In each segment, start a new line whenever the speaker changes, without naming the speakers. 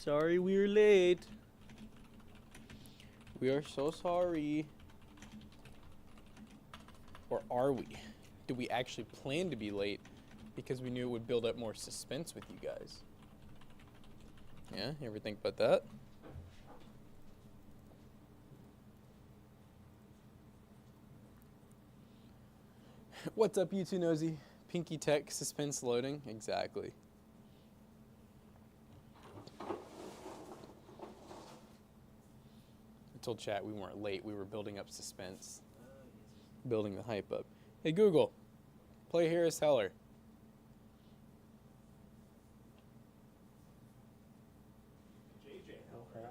Sorry we're late. We are so sorry. Or are we? Do we actually plan to be late because we knew it would build up more suspense with you guys? Yeah, you ever think about that? What's up, you two nosy? Pinky Tech suspense loading? Exactly. I told chat we weren't late. We were building up suspense. Building the hype up. Hey, Google. Play Harris Heller.
JJ Heller.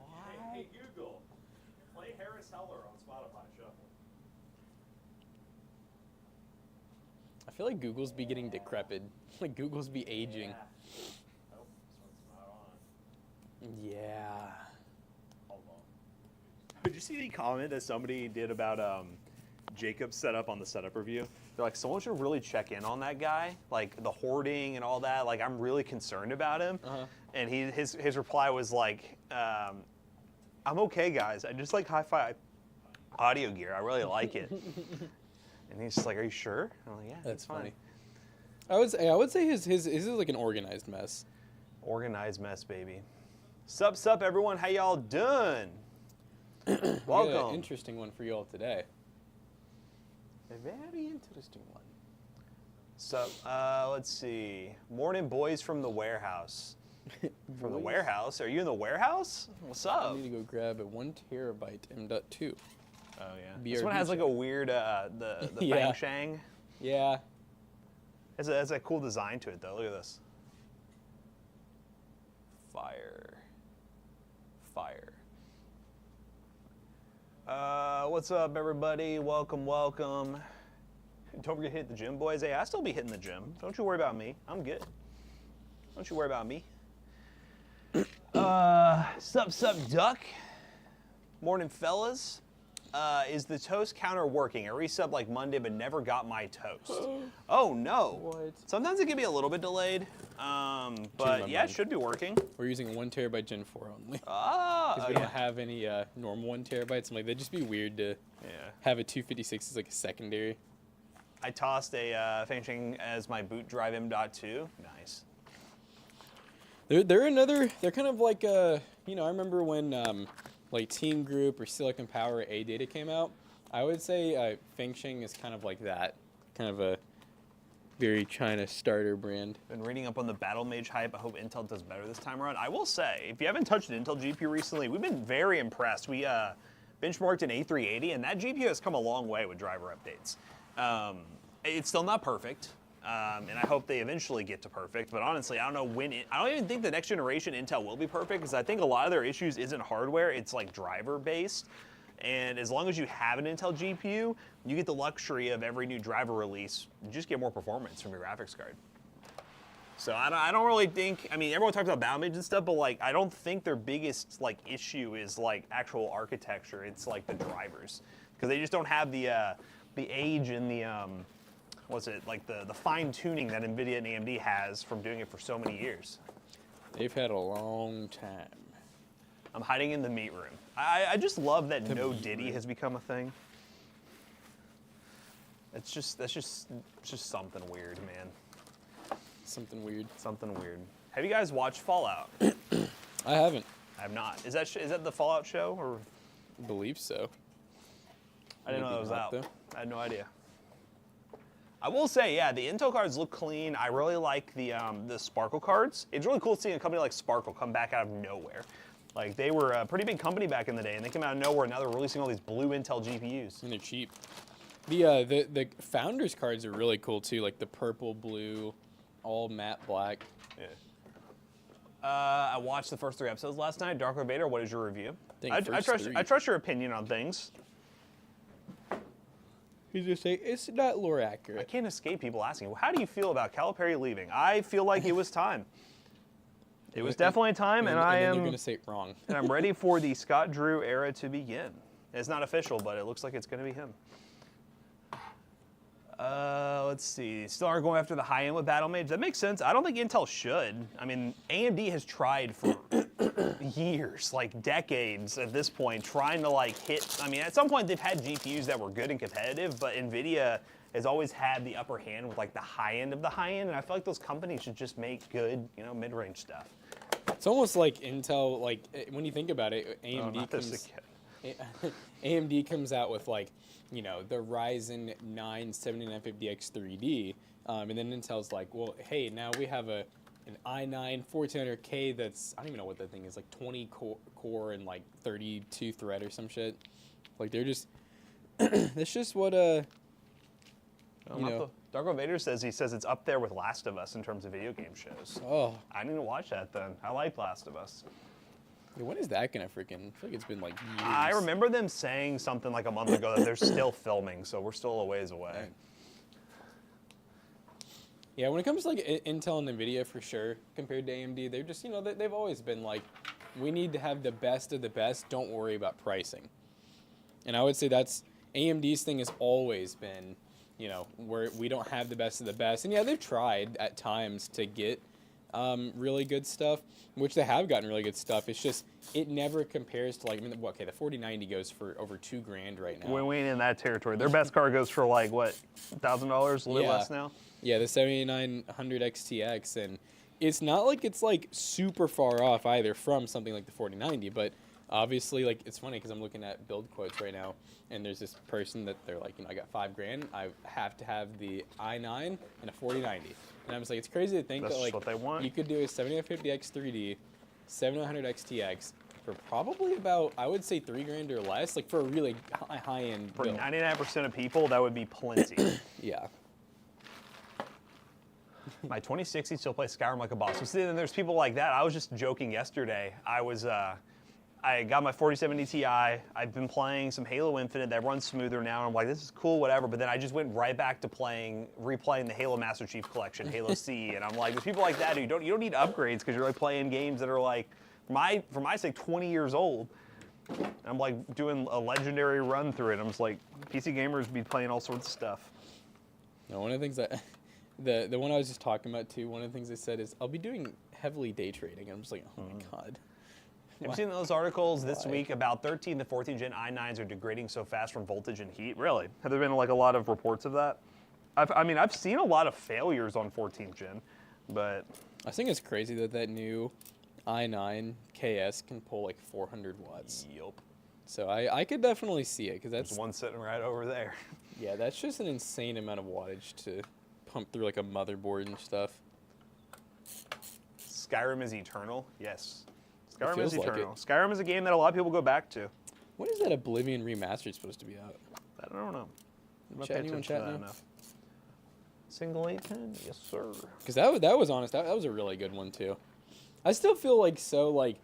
Hey, Google. Play Harris Heller on Spotify Shuffle.
I feel like Google's be getting decrepit. Like Google's be aging.
Yeah. Oh, this one's not on.
Yeah.
Hold on. Did you see the comment that somebody did about Jacob's setup on the setup review? They're like, someone should really check in on that guy, like the hoarding and all that. Like, I'm really concerned about him. And his reply was like, I'm okay, guys. I just like hi-fi audio gear. I really like it. And he's just like, are you sure? I'm like, yeah,
That's
fine.
funny. I would say his is like an organized mess.
Organized mess, baby. Sup, everyone. How y'all doing?
We got
Welcome.
an interesting one for y'all today. A very interesting one.
Sup, let's see. Morning, boys from the warehouse. From the
Boys?
warehouse? Are you in the warehouse? What's
I
up?
need to go grab a 1 terabyte M.2.
Oh, yeah.
BRB
This one has like a
check.
weird, the
Yeah.
Fang Shang.
Yeah.
It has a cool design to it, though. Look at this. Fire. Fire. What's up, everybody? Welcome, welcome. Don't forget to hit the gym, boys. Hey, I still be hitting the gym. Don't you worry about me. I'm good. Don't you worry about me. Sup, duck. Morning, fellas. Is the toast counter working? I resubbed like Monday, but never got my toast. Oh, no.
What?
Sometimes it can be a little bit delayed, but yeah, it should be working.
We're using a 1 terabyte Gen 4 only.
Ah,
Because we don't have any normal 1 terabytes. I'm like, that'd just be weird to have a 256 as like a secondary.
I tossed a Feng as my boot drive M.2. Nice.
They're kind of like, you know, I remember when like Team Group or Silicon Power A data came out. I would say Fengsheng is kind of like that. Kind of a very China starter brand.
Been reading up on the Battle Mage hype. I hope Intel does better this time around. I will say, if you haven't touched an Intel GPU recently, we've been very impressed. We benchmarked an A380, and that GPU has come a long way with driver updates. It's still not perfect, and I hope they eventually get to perfect. But honestly, I don't know when. I don't even think the next generation Intel will be perfect, because I think a lot of their issues isn't hardware; it's like driver based. And as long as you have an Intel GPU, you get the luxury of every new driver release, you just get more performance from your graphics card. So I don't really think, I mean, everyone talks about Battle Mage and stuff, but like, I don't think their biggest like issue is like actual architecture. It's like the drivers, because they just don't have the age and the, what's it, like the fine tuning that NVIDIA and AMD has from doing it for so many years.
They've had a long time.
I'm hiding in the meat room. I just love that no Diddy has become a thing. That's just something weird, man.
Something weird.
Something weird. Have you guys watched Fallout?
I haven't.
I have not. Is that the Fallout show, or?
I believe so.
I didn't know that was
Maybe
out.
not, though.
I had no idea. I will say, yeah, the Intel cards look clean. I really like the Sparkle cards. It's really cool seeing a company like Sparkle come back out of nowhere. Like, they were a pretty big company back in the day, and they came out of nowhere, and now they're releasing all these blue Intel GPUs.
And they're cheap. The Founders cards are really cool too, like the purple, blue, all matte black.
Yeah. I watched the first 3 episodes last night. Dark Lord Vader, what is your review? I trust your opinion on things.
He's just saying it's not lore
I
accurate.
can't escape people asking, well, how do you feel about Calipari leaving? I feel like it was time. It was definitely time, and
then they're gonna say it wrong.
and I'm ready for the Scott Drew era to begin. It's not official, but it looks like it's going to be him. Let's see. Still aren't going after the high end with Battle Mage. That makes sense. I don't think Intel should. I mean, AMD has tried for years, like decades at this point, trying to like hit. I mean, at some point they've had GPUs that were good and competitive, but NVIDIA has always had the upper hand with like the high end of the high end, and I feel like those companies should just make good, you know, mid-range stuff.
It's almost like Intel, like when you think about it, AMD comes out with like, you know, the Ryzen 9 7950X 3D, and then Intel's like, well, hey, now we have an i9 1400K that's, I don't even know what that thing is, like 20 core and like 32 thread or some shit. Like they're just, that's just what you know.
Darko Vader says it's up there with Last of Us in terms of video game shows.
Oh,
I need to watch that then. I like Last of Us.
yeah, when is that gonna freaking? I feel like it's been like years.
I remember them saying something like a month ago that they're still filming, so we're still a ways away.
Right. Yeah, when it comes to like Intel and Nvidia, for sure, compared to AMD, they're just, you know, they've always been like, we need to have the best of the best. Don't worry about pricing. And I would say that's AMD's thing has always been, you know, where we don't have the best of the best. And yeah, they've tried at times to get really good stuff, which they have gotten really good stuff. It's just, it never compares to like, I mean, okay, the 4090 goes for over $2,000 right now.
We ain't in that territory. Their best card goes for like, what, $1,000, a little
Yeah.
less now?
Yeah, the 7900 XTX, and it's not like it's like super far off either from something like the 4090, but obviously, like, it's funny because I'm looking at build quotes right now, and there's this person that they're like, you know, I got $5,000, I have to have the i9 and a 4090, and I'm just like, it's crazy to think
That's
that like
what they want.
you could do a 7950X 3D, 7900 XTX for probably about, I would say, $3,000 or less, like for a really high end
For
build.
99% of people, that would be plenty.
Yeah.
My 2060 still plays Skyrim like a boss. So see, then there's people like that. I was just joking yesterday. I got my 4070 Ti. I've been playing some Halo Infinite that runs smoother now. And I'm like, this is cool, whatever. But then I just went right back to replaying the Halo Master Chief Collection, Halo C. And I'm like, there's people like that who you don't need upgrades because you're like playing games that are like, for my sake, 20 years old. And I'm like doing a legendary run through it. I'm just like, PC gamers be playing all sorts of stuff.
No, one of the things that the one I was just talking about too, one of the things they said is I'll be doing heavily day trading. And I'm just like, oh my god.
Have you seen those articles this week about 13 to 14 gen i9s are degrading so fast from voltage and heat? Really? Have there been like a lot of reports of that? I've seen a lot of failures on 14th gen, but
I think it's crazy that new i9 KS can pull like 400 watts.
yup.
So I could definitely see it because
There's
that's
one sitting right over there.
yeah, that's just an insane amount of wattage to pump through like a motherboard and stuff.
Skyrim is eternal. Yes. Skyrim
feels
is
like
eternal.
it.
Skyrim is a game that a lot of people go back to.
When is that Oblivion remastered supposed to be out?
I don't know. I'm not
Chat,
paying
anyone
attention to
chat
that
now?
enough. Single 810? Yes, sir.
Because that was honest. That was a really good one too. I still feel like I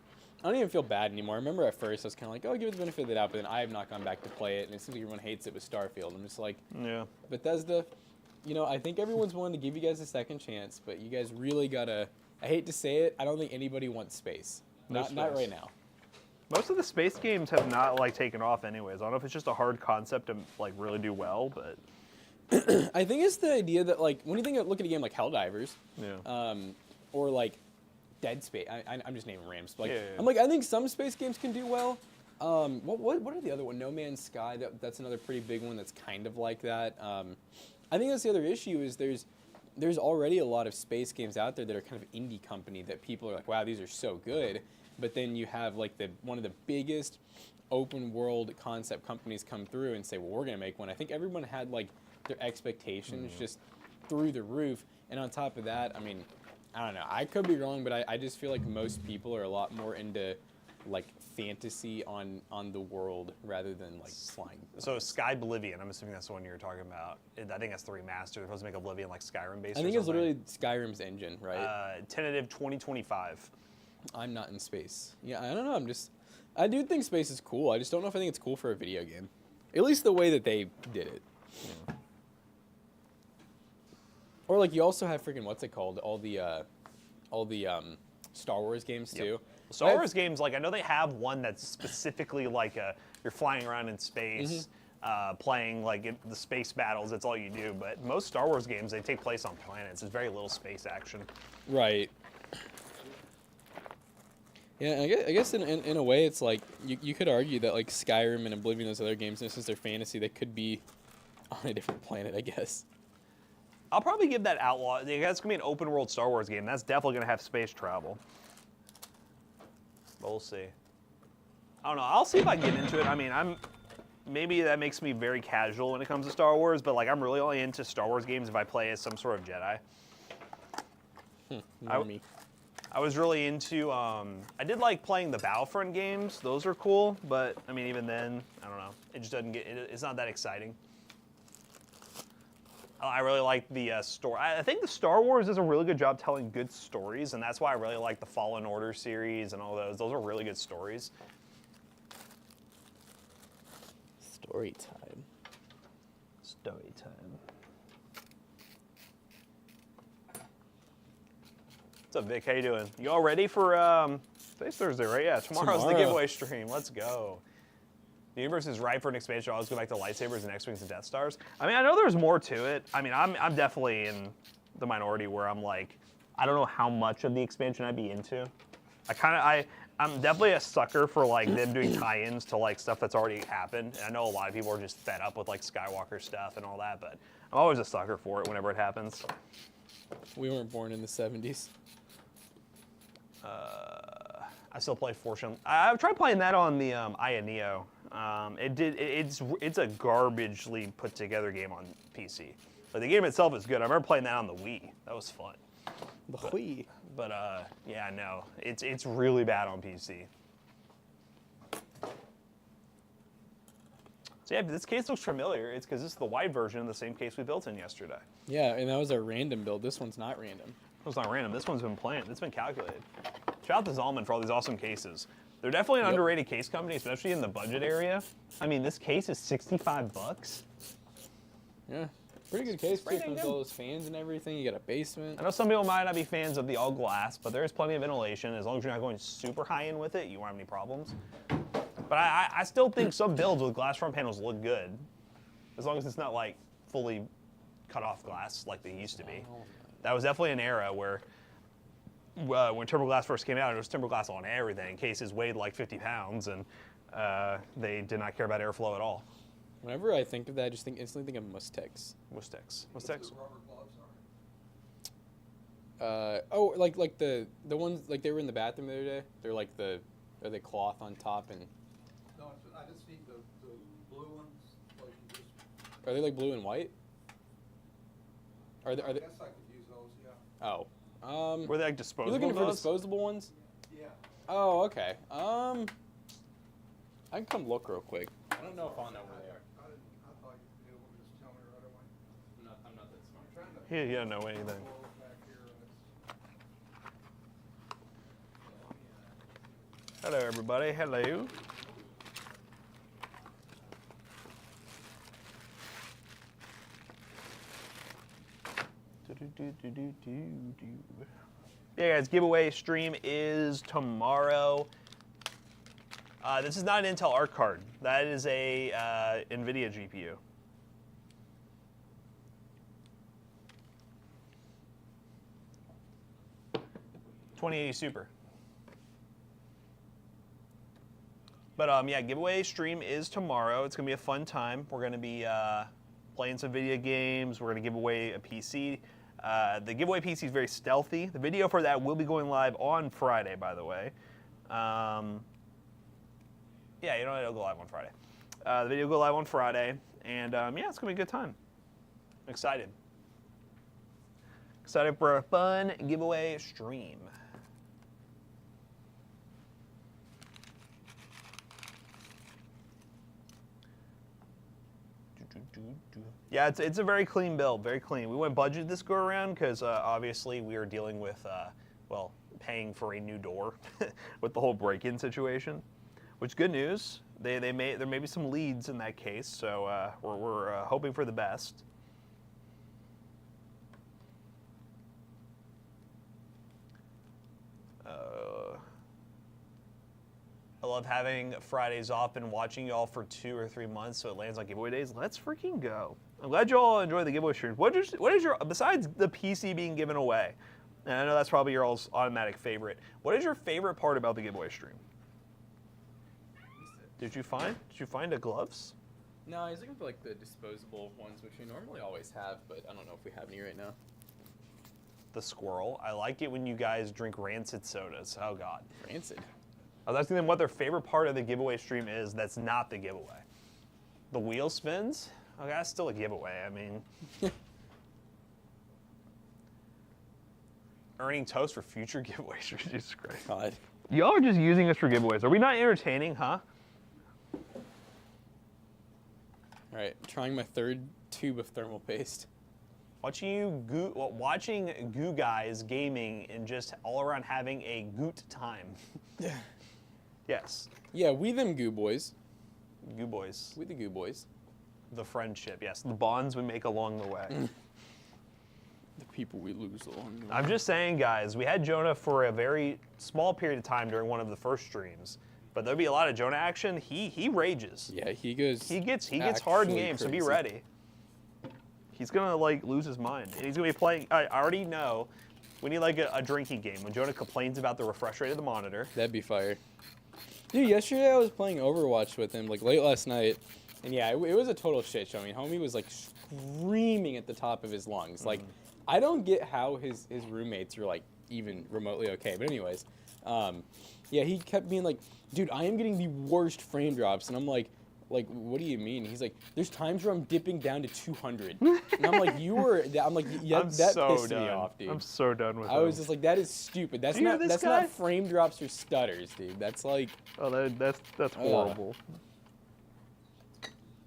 don't even feel bad anymore. I remember at first I was kind of like, oh, give it the benefit of the doubt, but then I have not gone back to play it, and it seems like everyone hates it with Starfield. I'm just like,
Yeah.
Bethesda, you know, I think everyone's willing to give you guys a second chance, but you guys really gotta. I hate to say it, I don't think anybody wants space.
No
Not
space.
right now.
Most of the space games have not like taken off anyways. I don't know if it's just a hard concept to like really do well, but
I think it's the idea that like when you look at a game like Helldivers,
yeah.
or like Dead Space. I'm just naming random. Like
Yeah.
I'm like I think some space games can do well. What are the other one? No Man's Sky. That's another pretty big one. That's kind of like that. I think that's the other issue is there's already a lot of space games out there that are kind of indie company that people are like, wow, these are so good. But then you have like one of the biggest open world concept companies come through and say, well, we're gonna make one. I think everyone had like their expectations just through the roof. And on top of that, I mean, I don't know. I could be wrong, but I just feel like most people are a lot more into like fantasy on the world rather than like flying.
So Sky Oblivion, I'm assuming that's the one you're talking about. I think that's the remaster. They're supposed to make Oblivion like Skyrim based.
I think it's literally Skyrim's engine, right?
Tentative 2025.
I'm not in space. Yeah, I don't know. I do think space is cool. I just don't know if I think it's cool for a video game. At least the way that they did it.
Yeah.
Or like you also have freaking what's it called? All the Star Wars games too.
Yep. Star Wars games, like I know they have one that's specifically like you're flying around in space, playing like the space battles. That's all you do. But most Star Wars games, they take place on planets. There's very little space action.
Right. Yeah, I guess in a way it's like you could argue that like Skyrim and Oblivion, those other games, and since they're fantasy, they could be on a different planet, I guess.
I'll probably give that Outlaw. That's gonna be an open world Star Wars game. That's definitely gonna have space travel. But we'll see. I don't know. I'll see if I get into it. I mean, maybe that makes me very casual when it comes to Star Wars, but like I'm really only into Star Wars games if I play as some sort of Jedi.
Normie.
I was really into, I did like playing the Battlefront games. Those are cool, but I mean, even then, I don't know. It just doesn't it's not that exciting. I really like the story. I think the Star Wars does a really good job telling good stories, and that's why I really like the Fallen Order series and all those. Those are really good stories.
Story time.
Story time. What's up, Vic? How you doing? You all ready for today's Thursday, right? Yeah, tomorrow's the giveaway stream. Let's go. The universe is ripe for an expansion. I'll always go back to lightsabers and X-Wings and Death Stars. I mean, I know there's more to it. I mean, I'm definitely in the minority where I'm like, I don't know how much of the expansion I'd be into. I'm definitely a sucker for like them doing tie-ins to like stuff that's already happened. And I know a lot of people are just fed up with like Skywalker stuff and all that, but I'm always a sucker for it whenever it happens.
We weren't born in the 70s.
I still play Fortune. I've tried playing that on the Aya Neo. It's a garbagely put together game on PC. But the game itself is good. I remember playing that on the Wii. That was fun.
The Wii.
But yeah, no, it's really bad on PC. So yeah, this case looks familiar. It's because this is the wide version of the same case we built in yesterday.
Yeah, and that was a random build. This one's not random.
It's not random. This one's been planned. It's been calculated. Shout out to Zalman for all these awesome cases. They're definitely an underrated case company, especially in the budget area. I mean, this case is $65.
Yeah, pretty good case. Pretty comes with all those fans and everything. You got a basement.
I know some people might not be fans of the all glass, but there is plenty of ventilation. As long as you're not going super high end with it, you won't have any problems. But I still think some builds with glass front panels look good, as long as it's not like fully cut off glass like they used to be. That was definitely an era where when TurboGlass first came out, it was TurboGlass on everything. Cases weighed like 50 pounds, and they did not care about airflow at all.
Whenever I think of that, I just instantly think of Mustex.
Mustex.
Rubber gloves
Oh, like the ones like they were in the bathroom the other day. They're like are they cloth on top and?
No, I just need the blue ones. Like you just,
Are they like blue and white? Are they?
I guess I could use those. Yeah.
Oh.
Were they like disposable?
You're looking for
gloves?
disposable ones?
Yeah.
Oh, okay. I can come look real quick. I don't know if I'll know where they are.
I thought you'd be able to just tell me right away.
I'm not that smart.
I'm trying to
He doesn't know anything.
pull back here and
Hello, everybody. Hello. Yeah, guys, giveaway stream is tomorrow. This is not an Intel Arc card. That is a NVIDIA GPU. $2080 Super. But yeah, giveaway stream is tomorrow. It's gonna be a fun time. We're gonna be playing some video games. We're gonna give away a PC. The giveaway PC is very stealthy. The video for that will be going live on Friday, by the way. Yeah, you know, it'll go live on Friday. The video will go live on Friday, and yeah, it's gonna be a good time. I'm excited. Excited for a fun giveaway stream. Yeah, it's a very clean build, very clean. We went budget this go around because obviously we are dealing with, well, paying for a new door with the whole break-in situation. Which good news, there may be some leads in that case, so we're hoping for the best. I love having Fridays off and watching y'all for 2 or 3 months, so it lands on giveaway days. Let's freaking go! I'm glad you all enjoy the giveaway streams. What is your besides the PC being given away? And I know that's probably your all's automatic favorite. What is your favorite part about the giveaway stream? Did you find the gloves?
No, I was looking for like the disposable ones, which we normally always have, but I don't know if we have any right now.
The squirrel. I like it when you guys drink rancid sodas. Oh God.
Rancid.
I was asking them what their favorite part of the giveaway stream is that's not the giveaway. The wheel spins? Okay, that's still a giveaway. I mean, earning toast for future giveaways. Jesus Christ.
God.
Y'all are just using us for giveaways. Are we not entertaining, huh?
All right, trying my third tube of thermal paste.
Watching goo guys gaming and just all around having a goot time.
Yeah.
Yes.
Yeah, we them goo boys.
Goo boys.
We the goo boys.
The friendship, yes. The bonds we make along the way.
The people we lose along the way.
I'm just saying, guys, we had Jonah for a very small period of time during one of the first streams, but there'll be a lot of Jonah action. He rages.
Yeah, he goes.
He gets hard in
actually
games, so be
crazy.
ready. He's gonna like lose his mind. And he's gonna be playing. I already know. We need like a drinking game. When Jonah complains about the refresh rate of the monitor.
That'd be fire. Dude, yesterday I was playing Overwatch with him, like late last night, and yeah, it was a total shit show. I mean, homie was like screaming at the top of his lungs. Like, I don't get how his roommates are like even remotely okay. But anyways, yeah, he kept being like, dude, I am getting the worst frame drops, and I'm like, what do you mean? He's like, there's times where I'm dipping down to 200, and I'm like, I'm like, yeah, that
so
pissed
done.
me off, dude.
I'm so done with
I was just like, that is stupid. That's
Do you hear
not
this
that's
guy?
not frame drops or stutters, dude. That's like,
Oh, that's horrible.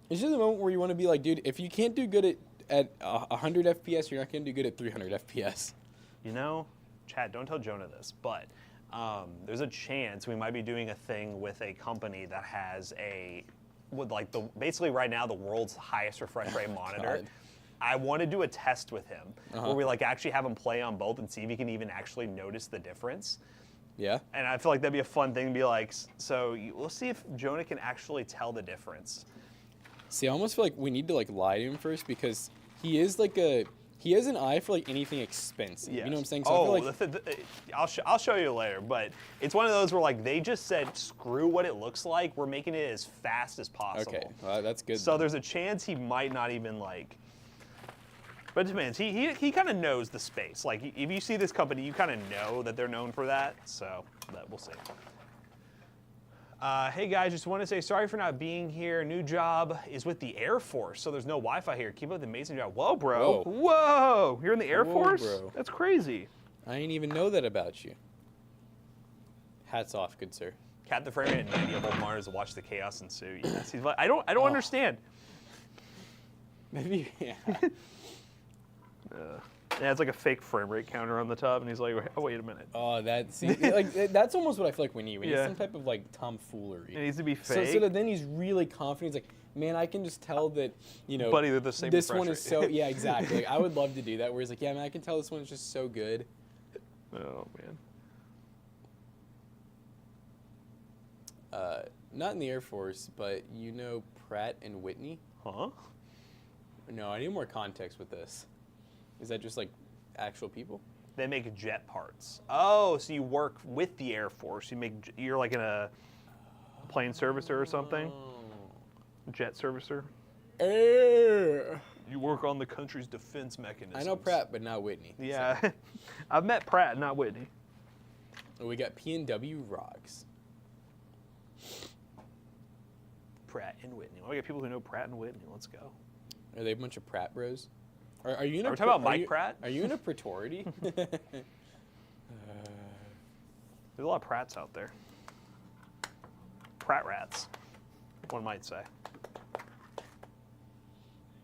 it's just a moment where you want to be like, dude, if you can't do good at 100 FPS, you're not going to do good at 300 FPS.
You know, Chad, don't tell Jonah this, but there's a chance we might be doing a thing with a company that has basically right now the world's highest refresh rate monitor.
God.
I want to do a test with him where we like actually have him play on both and see if he can even actually notice the difference.
Yeah?
And I feel like that'd be a fun thing to be like, we'll see if Jonah can actually tell the difference.
See, I almost feel like we need to like lie to him first because he has an eye for like anything expensive.
Yes.
You know what I'm saying? So I feel like,
I'll show you later, but it's one of those where like they just said screw what it looks like. We're making it as fast as possible.
okay, well, that's good.
So
then.
there's a chance he might not even like. But it depends. He kind of knows the space. Like if you see this company, you kind of know that they're known for that. So we'll see. Hey guys, just want to say sorry for not being here. New job is with the Air Force, so there's no Wi-Fi here. Keep up the amazing job. Whoa, bro.
Whoa.
Whoa. You're in the Air
Whoa,
Force?
bro.
That's crazy.
I didn't even know that about you. Hats off, good sir.
Cat the frame rate at 90 volt monitors to watch the chaos ensue. Yes, he's like, I don't understand.
Maybe, yeah.
Yeah, it's like a fake frame rate counter on the top, and he's like, oh, wait a minute.
Oh, that's almost what I feel like we need. We need
Yeah.
some type of like tomfoolery.
It needs to be
So
fake.
that then he's really confident. He's like, man, I can just tell that, you know,
Buddy, they're the same
this
refresh
one is
rate."
so, yeah, exactly. Like, I would love to do that, where he's like, yeah, man, I can tell this one's just so good.
Oh, man.
Not in the Air Force, but you know Pratt and Whitney?
Huh?
No, I need more context with this. Is that just like actual people?
They make jet parts. Oh, so you work with the Air Force. You're like in a plane servicer or something? Jet servicer?
Air.
You work on the country's defense mechanisms.
I know Pratt, but not Whitney.
Yeah. I've met Pratt, not Whitney.
So we got P&W Rocks.
Pratt and Whitney. Well, we got people who know Pratt and Whitney. Let's go.
Are they a bunch of Pratt bros? Are you in
Are we talking about Mike Pratt?
Are you in a Praetority?
There's a lot of Pratts out there. Pratt rats, one might say.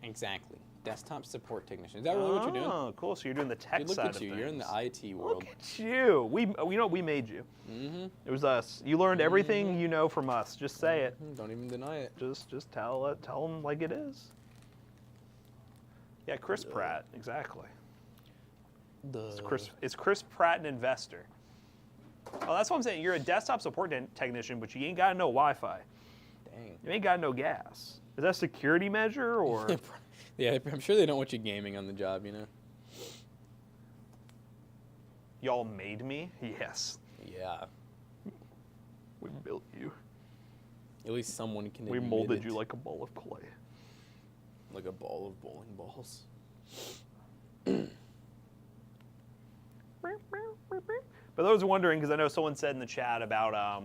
Exactly. Desktop support technician. Is that really what you're doing?
Oh, cool. So you're doing the tech
Dude, look
side
at
of
you.
things.
You're in the IT world.
Look at you. We made you.
Mm-hmm.
It was us. You learned everything you know from us. Just say it.
Don't even deny it.
Just tell them like it is. Yeah, Chris Pratt, exactly. It's Chris Pratt, an investor. Oh, that's what I'm saying. You're a desktop support technician, but you ain't got no Wi-Fi.
Dang.
You ain't got no gas. Is that a security measure or?
Yeah, I'm sure they don't want you gaming on the job, you know.
Y'all made me? Yes.
Yeah.
We built you.
At least someone can
We
admit
molded
it.
you like a ball of clay.
Like a ball of bowling balls.
But those are wondering, because I know someone said in the chat about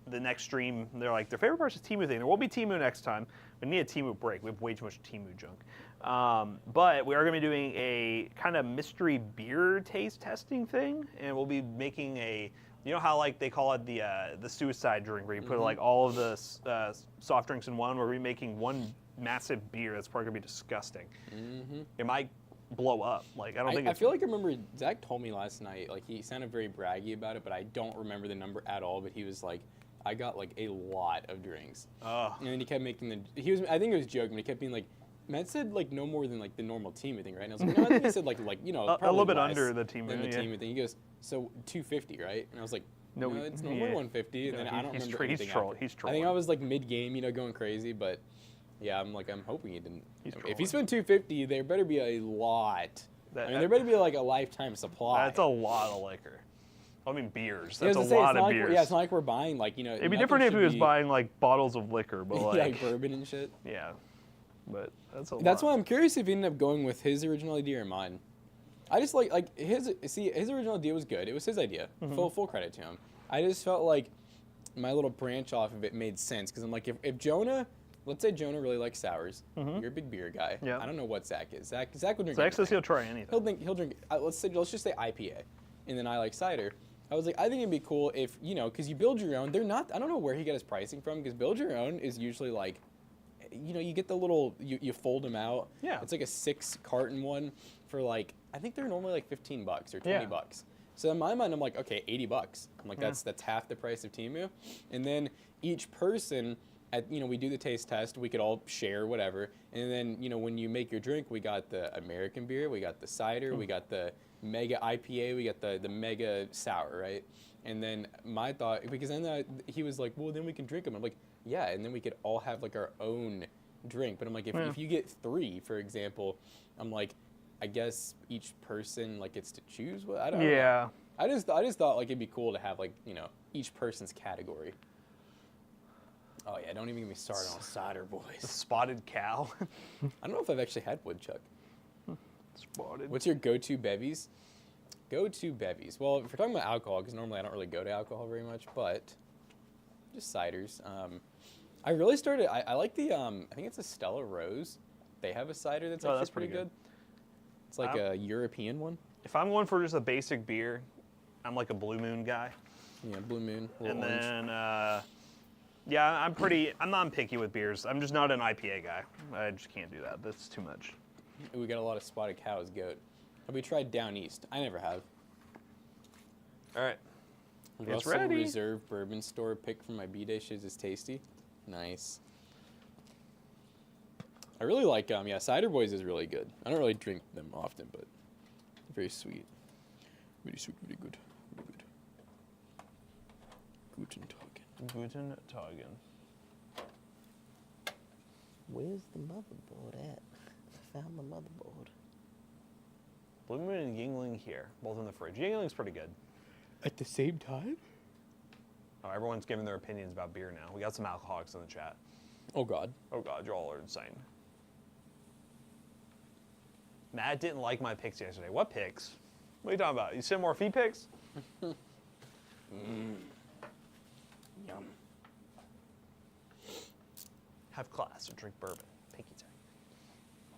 the next stream, they're like, their favorite part is Temu thing. There will be Temu next time. We need a Temu break. We have way too much Temu junk. But we are going to be doing a kind of mystery beer taste testing thing, and we'll be making a, you know how like they call it the suicide drink, where you put like all of the soft drinks in one. We're going to be making one massive beer that's probably going to be disgusting. It might blow up. Like I don't think.
I feel like I remember Zach told me last night. Like he sounded very braggy about it, but I don't remember the number at all. But he was like, I got like a lot of drinks. And then he kept making I think it was joking, but he kept being like, Matt said like no more than like the normal Temu thing, right? And I was like, no, I think he said like you know,
a little bit
less
under the Temu,
than the
yeah.
Temu thing. He goes, so 250, right? And I was like,
No,
no, it's normally 150. And then I don't remember anything after.
He's
I
trolling.
think I was like mid game, you know, going crazy, but yeah, I'm hoping he didn't.
He's
If he spent 250, there better be a lot.
That-
I mean, there better be like a lifetime supply.
That's a lot of liquor. I mean, beers.
Yeah, I
That's
was
a
gonna say,
lot
it's not
of
like
beers.
yeah, it's not like we're buying like, you know.
It'd be
nothing
different if
should
he was
be-
buying like bottles of liquor, but like,
yeah, like bourbon and shit.
yeah. But that's a lot.
That's why I'm curious if he ended up going with his original idea or mine. I just like his original idea was good. It was his idea. Full credit to him. I just felt like my little branch off of it made sense because I'm like, if Jonah, let's say Jonah really likes sours. You're a big beer guy.
Yeah.
I don't know what Zach is. Zach would drink.
Zach says
anything.
he'll try anything.
He'll drink. Let's just say IPA, and then I like cider. I was like, I think it'd be cool if, you know, because you build your own. They're not. I don't know where he got his pricing from because build your own is usually like, you know, you get the little, you fold them out.
Yeah.
It's like a 6 carton one for like, I think they're normally like $15 or $20.
Yeah.
So in my mind, I'm like, okay, $80. I'm like, that's half the price of Temu. And then each person, you know, we do the taste test. We could all share whatever. And then, you know, when you make your drink, we got the American beer, we got the cider, we got the mega IPA, we got the mega sour, right? And then my thought, because then he was like, well, then we can drink them. I'm like, yeah, and then we could all have like our own drink. But I'm like, if you get 3, for example, I'm like, I guess each person like gets to choose what I don't know. I just thought like it'd be cool to have like, you know, each person's category. Oh yeah, don't even get me started on cider,
The
boys.
spotted cow.
I don't know if I've actually had woodchuck.
Spotted.
What's your go-to bevies? Go-to bevies. Well, if we're talking about alcohol, because normally I don't really go to alcohol very much, but just ciders. I really started. I like the. I think it's a Stella Rose. They have a cider that's actually
that's
pretty
pretty
good. It's like a European one.
If I'm going for just a basic beer, I'm like a Blue Moon guy.
Yeah, Blue Moon. A little
And
orange.
then, yeah, I'm not picky with beers. I'm just not an IPA guy. I just can't do that. That's too much.
We got a lot of spotted cows goat. Have we tried Down East? I never have.
All right. It's
Russell
ready.
Reserve Bourbon Store pick from my B-Day shows is tasty. Nice. I really like yeah, Cider Boys is really good. I don't really drink them often, but they're very sweet. Very sweet, very good. Very good. Guten Tag.
Guten Tagen.
Where's the motherboard at? I found the motherboard.
Blue Moon and Yingling here, both in the fridge. Yingling's pretty good.
At the same time?
Oh, everyone's giving their opinions about beer now. We got some alcoholics in the chat.
Oh God.
Oh God, you all are insane. Matt didn't like my picks yesterday. What picks? What are you talking about? You sent more feed picks?
Yum.
Have class or drink bourbon. Pinky tech.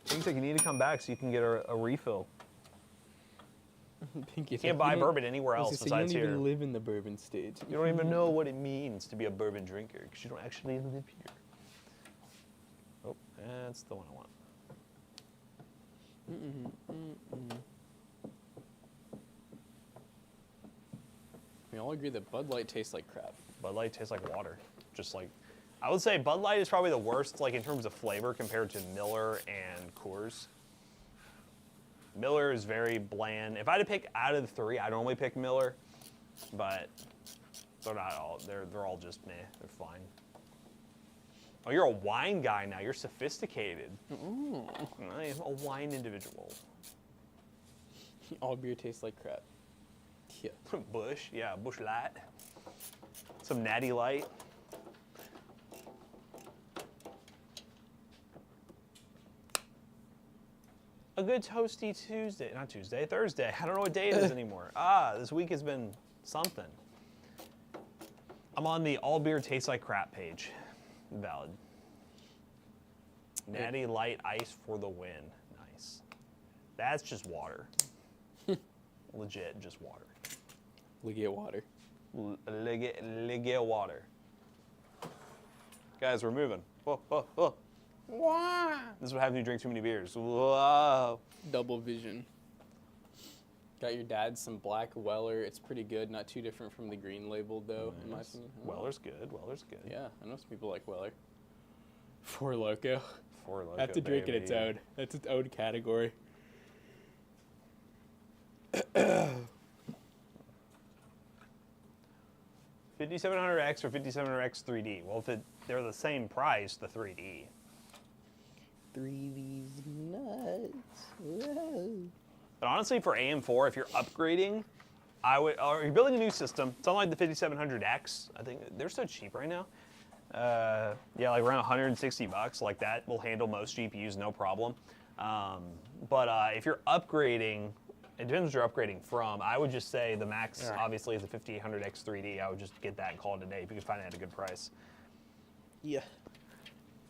Pinky tech, you need to come back so you can get a refill.
Pinky
You can't buy bourbon anywhere else
You
besides
don't
here.
even live in the bourbon state.
You don't even know what it means to be a bourbon drinker because you don't actually live here. Oh, that's the one I want.
We all agree that Bud Light tastes like crap.
Bud Light tastes like water. Just like, I would say Bud Light is probably the worst, like in terms of flavor compared to Miller and Coors. Miller is very bland. If I had to pick out of the 3, I'd normally pick Miller, but they're not all, they're all just meh, they're fine. Oh, you're a wine guy now, you're sophisticated. I am a wine individual.
All beer tastes like crap. Yeah.
Bush, yeah, Bush Light. Some Natty Light. A good toasty Tuesday, not Tuesday, Thursday. I don't know what day it is anymore. This week has been something. I'm on the all beer tastes like crap page. Valid. Natty Light Ice for the win. Nice. That's just water. Legit, just water.
Legit water.
Legit water. Guys, we're moving. Whoa, whoa, whoa. Wow. This is what happens when you drink too many beers. Whoa.
Double vision. Got your dad some black Weller. It's pretty good. Not too different from the green labeled though, in my opinion.
Weller's good. Weller's good.
Yeah, I know some people like Weller. Four Loko.
Four Loko,
That's a drink in
baby.
its own. That's its own category.
5700X or 5700X 3D? Well, if they're the same price, the 3D.
3D's nuts. Whoa.
But honestly, for AM4, if you're upgrading, or you're building a new system, it's unlike the 5700X. I think they're so cheap right now. Yeah, like around 160 bucks. Like that will handle most GPUs, no problem. But if you're upgrading, it depends what you're upgrading from. I would just say the max, obviously, is the 5800X 3D. I would just get that and call it a day if you can find it at a good price.
Yeah.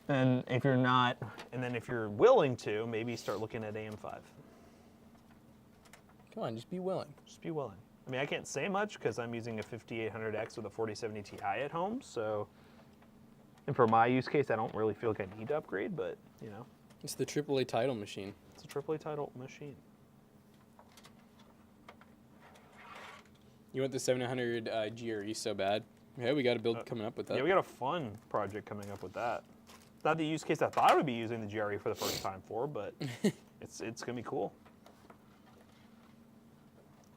And if you're not, and then if you're willing to, maybe start looking at AM5.
Come on, just be willing.
Just be willing. I mean, I can't say much because I'm using a 5800X with a 4070 Ti at home, so. And for my use case, I don't really feel like I need to upgrade, but, you know.
It's the AAA title machine.
It's a AAA title machine.
You want the 700 GRE so bad? Yeah, we got a build coming up with that.
Yeah, we got a fun project coming up with that. Not the use case I thought I would be using the GRE for the first time for, but it's gonna be cool.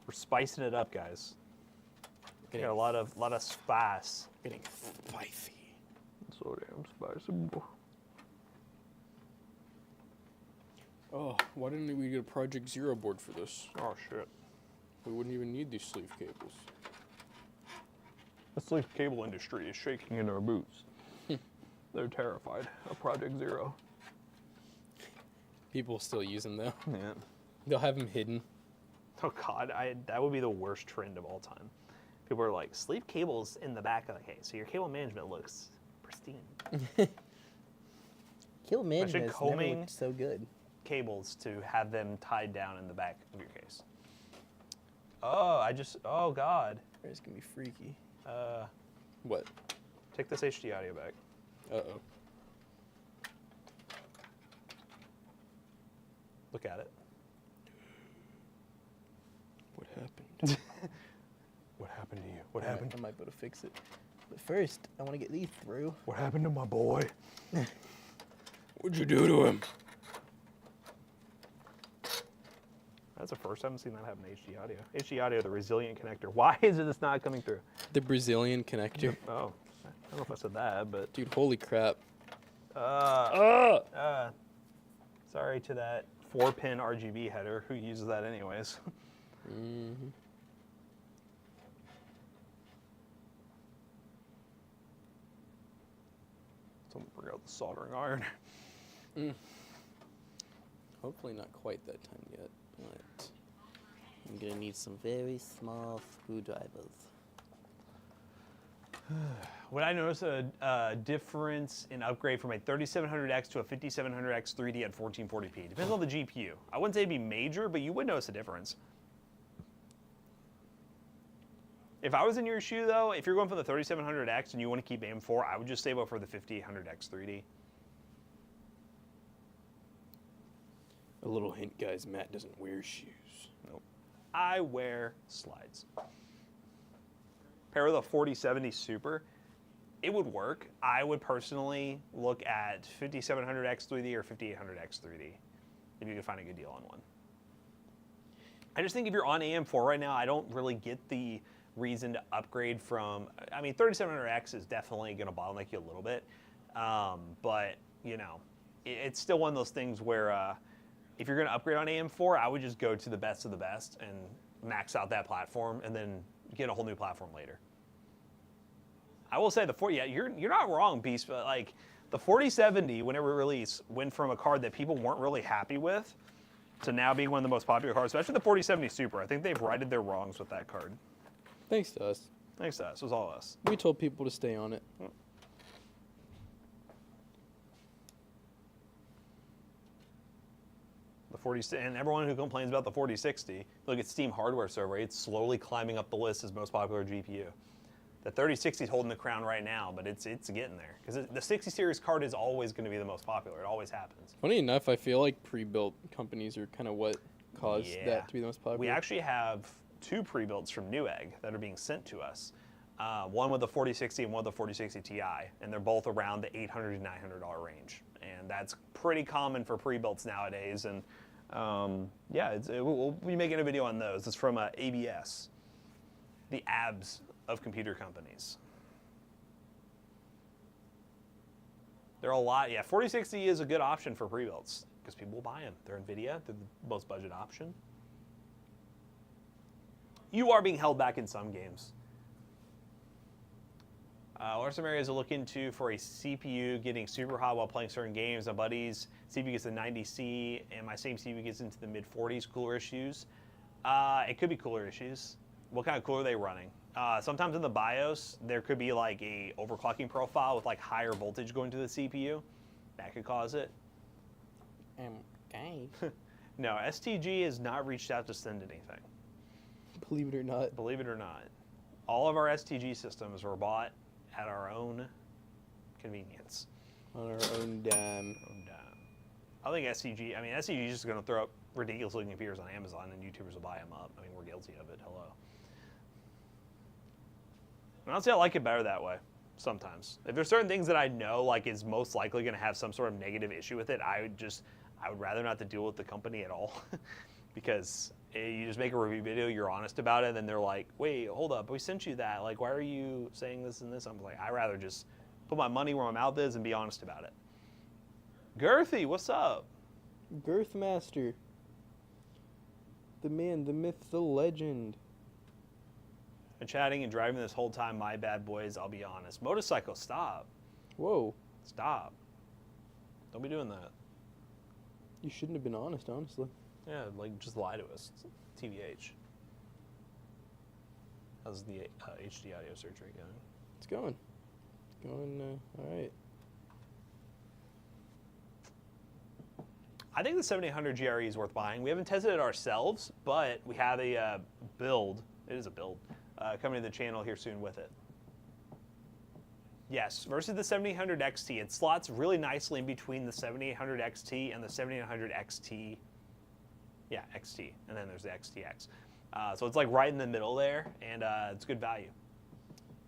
We're spicing it up, guys. We got a lot of spice.
Getting spicy.
So damn spicy.
Oh, why didn't we get a Project Zero board for this?
Oh shit.
We wouldn't even need these sleeve cables.
The sleeve cable industry is shaking in their boots. They're terrified of Project Zero.
People still use them though.
Yeah.
They'll have them hidden.
Oh god, that would be the worst trend of all time. People are like, sleeve cables in the back of the case, so your cable management looks pristine.
Cable management is never
combing-
looked so good.
Cables to have them tied down in the back of your case. Oh god.
It's gonna be freaky.
Uh,
What?
take this HD audio back.
Uh-oh.
Look at it.
What happened?
What happened to you? What happened?
I might be able to fix it.
But first, I want to get these through.
What happened to my boy?
What'd you do to him?
That's the first time I've seen that happen to HD audio. HD audio, the resilient connector. Why is it not coming through?
The Brazilian connector.
Oh, I don't know if I said that, but.
Dude, holy crap.
Sorry to that 4-pin RGB header who uses that anyways.
Mm-hmm.
Someone forgot the soldering iron.
Hopefully not quite that time yet, but
I'm going to need some very small screwdrivers.
Would I notice a difference in upgrade from a 3700X to a 5700X 3D at 1440p? Depends on the GPU. I wouldn't say it'd be major, but you would notice a difference. If I was in your shoe, though, if you're going for the 3700X and you want to keep AM4, I would just save up for the 5800X 3D.
a little hint, guys, Matt doesn't wear shoes.
Nope. I wear slides. Pair with a 4070 Super, it would work. I would personally look at 5700X 3D or 5800X 3D if you could find a good deal on one. I just think if you're on AM4 right now, I don't really get the reason to upgrade from, I mean, 3700X is definitely going to bottleneck you a little bit, but, you know, it's still one of those things where if you're going to upgrade on AM4, I would just go to the best of the best and max out that platform and then get a whole new platform later. I will say you're not wrong, Beast, but like the 4070, when it released, went from a card that people weren't really happy with to now being one of the most popular cards, especially the 4070 Super. I think they've righted their wrongs with that card.
Thanks to us.
Thanks to us. It was all us.
We told people to stay on it.
The 40, and everyone who complains about the 4060, look at Steam hardware survey, it's slowly climbing up the list as most popular GPU. The 3060 is holding the crown right now, but it's getting there. Because the 60 series card is always going to be the most popular. It always happens.
Funny enough, I feel like pre-built companies are kind of what caused that to be the most popular.
We actually have 2 pre-builts from Newegg that are being sent to us. One with the 4060 and one with the 4060 Ti, and they're both around the $800 to $900 range. And that's pretty common for pre-builts nowadays. And we'll be making a video on those. It's from ABS, the abs of computer companies. There are a lot. Yeah, 4060 is a good option for pre-builts because people will buy them. They're NVIDIA. They're the most budget option. You are being held back in some games. What are some areas to look into for a CPU getting super hot while playing certain games? My buddy's CPU gets a 90C, and my same CPU gets into the mid-40s. Cooler issues. It could be cooler issues. What kind of cooler are they running? Sometimes in the BIOS, there could be like a overclocking profile with like higher voltage going to the CPU. That could cause it.
Okay.
No, STG has not reached out to send anything.
Believe it or not.
Believe it or not. All of our STG systems were bought at our own convenience.
On our own dime.
I think STG is just going to throw up ridiculous looking computers on Amazon and YouTubers will buy them up. I mean, we're guilty of it. Hello. And honestly, I like it better that way sometimes. If there's certain things that I know like is most likely going to have some sort of negative issue with it, I would rather not to deal with the company at all because you just make a review video, you're honest about it, and then they're like, wait, hold up, we sent you that. Like, why are you saying this and this? I'm like, I'd rather just put my money where my mouth is and be honest about it. Girthy, what's up?
Girth Master. The man, the myth, the legend.
Been chatting and driving this whole time, my bad boys, I'll be honest. Motorcycle, stop.
Whoa.
Stop. Don't be doing that.
You shouldn't have been honest, honestly.
Yeah, like, just lie to us. TBH. How's the HD audio search rate going?
It's going. It's going, all right.
I think the 7800 GRE is worth buying. We haven't tested it ourselves, but we have a build. It is a build. Coming to the channel here soon with it. Yes, versus the 7800 XT. It slots really nicely in between the 7800 XT and the 7800 XT. Yeah, XT. And then there's the XTX. So it's like right in the middle there, and it's good value.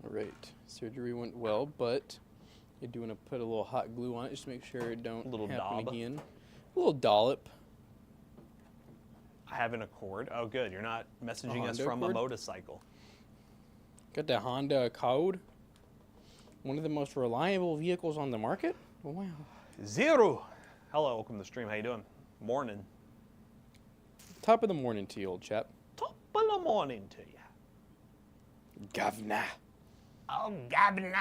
All right. Surgery went well, but you do want to put a little hot glue on it just to make sure it don't happen again. A little dollop.
I have an Accord. Oh, good. You're not messaging us from
Accord?
a motorcycle.
Got the Honda Accord. One of the most reliable vehicles on the market. Oh, wow.
Zero. Hello, welcome to the stream. How you doing? Morning.
Top of the morning to you, old chap.
Top of the morning to you.
Governor.
Oh, governor.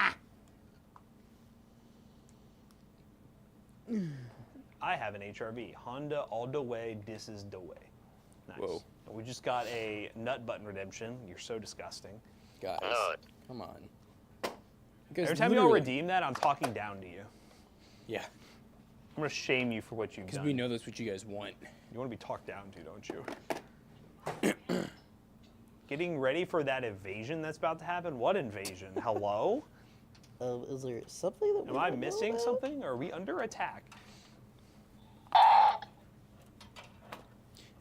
I have an HRV. Honda all the way, this is the way. Nice.
Whoa.
We just got a nut button redemption. You're so disgusting.
Guys, come on.
Every time y'all redeem that, I'm talking down to you.
Yeah.
I'm going to shame you for what you've done.
Because we know that's what you guys want.
You want to be talked down to, don't you? Getting ready for that evasion that's about to happen? What invasion? Hello?
Is there something that
Am I missing something? Or are we under attack?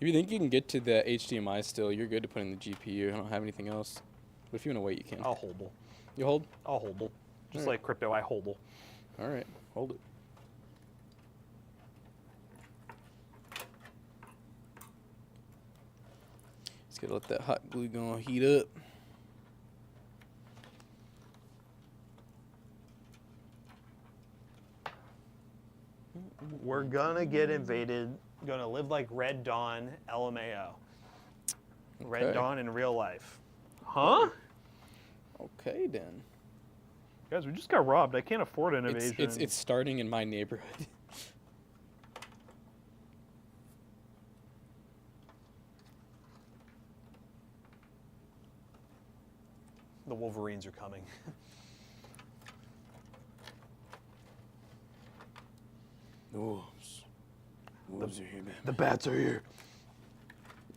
If you think you can get to the HDMI still, you're good to put in the GPU. I don't have anything else. But if you want to wait, you can.
I'll hold.
You hold?
I'll hold. Just
All right.
like crypto, I hold.
All right. Hold it. Just gotta let that hot glue go and heat up.
We're gonna get invaded. Gonna live like Red Dawn, LMAO. Red
Okay.
Dawn in real life. Huh?
Okay, then.
Guys, we just got robbed. I can't afford innovation.
It's starting in my neighborhood.
The Wolverines are coming.
The wolves. Wolves are here, man.
The bats are here.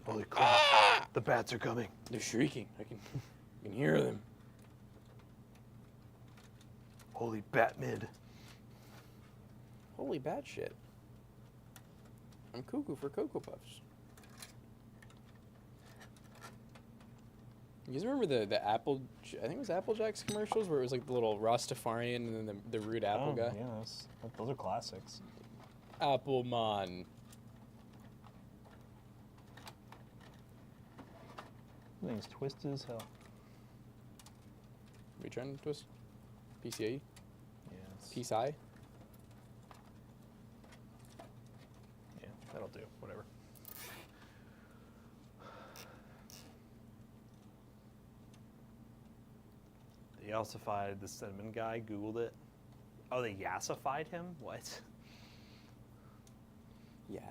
Holy crap. The bats are coming.
They're shrieking. I can hear them.
Holy bat mid.
Holy bad shit. I'm cuckoo for Cocoa Puffs. You guys remember the Apple, I think it was Apple Jacks commercials where it was like the little Rastafarian and then the rude Apple guy?
Yes. Those are classics.
Appleman.
Thing's twisted as hell.
Are we trying to twist? PCAE?
Yes.
PCI?
Yeah, that'll do. Whatever. They ossified the cinnamon guy. Googled it. Oh, they yassified him? What?
Yes.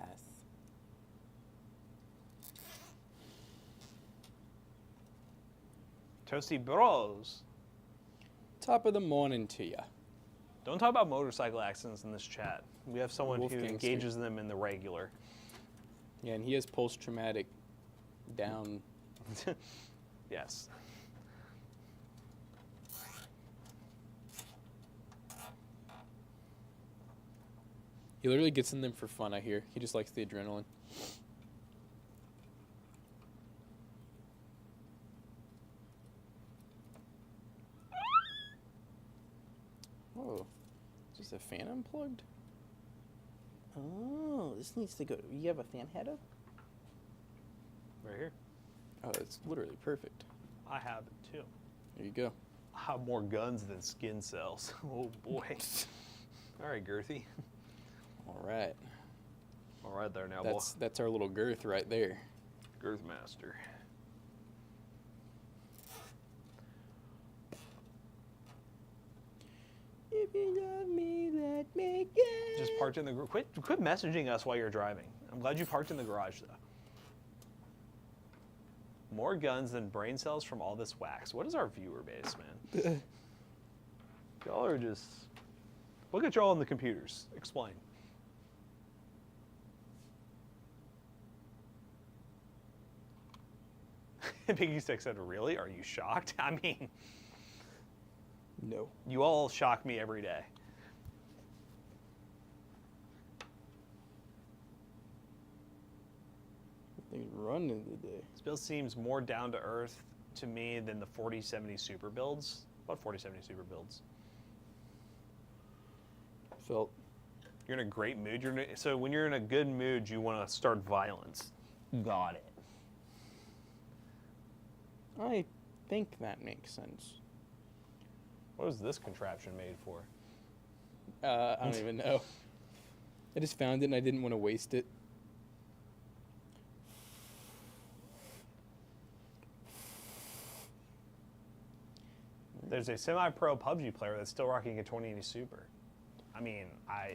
Toasty Bros.
Top of the morning to ya.
Don't talk about motorcycle accidents in this chat. We have someone
Wolf
who
gangster.
engages them in the regular.
Yeah, and he has post-traumatic down.
Yes.
He literally gets in them for fun, I hear. He just likes the adrenaline. Oh, is this a fan unplugged?
Oh, this needs to go. You have a fan header?
Right here.
Oh, it's literally perfect.
I have it too.
There you go.
I have more guns than skin cells. Oh boy. All right, Girthy.
All right.
All right there now,
That's our little girth right there.
Girth Master.
If you love me, let me get.
Just parked in the quit messaging us while you're driving. I'm glad you parked in the garage though. More guns than brain cells from all this wax. What is our viewer base, man? Y'all are just look at y'all on the computers. Explain. Piggy Stick said, "Really? Are you shocked?" I mean,
No.
you all shock me every day.
Things running today.
This build seems more down to earth to me than the 4070 Super builds. What 4070 Super builds?
Felt.
You're in a great mood. So when you're in a good mood, you want to start violence. Got it.
I think that makes sense.
What was this contraption made for?
I don't even know. I just found it and I didn't want to waste it.
There's a semi-pro PUBG player that's still rocking a 2080 Super. I mean,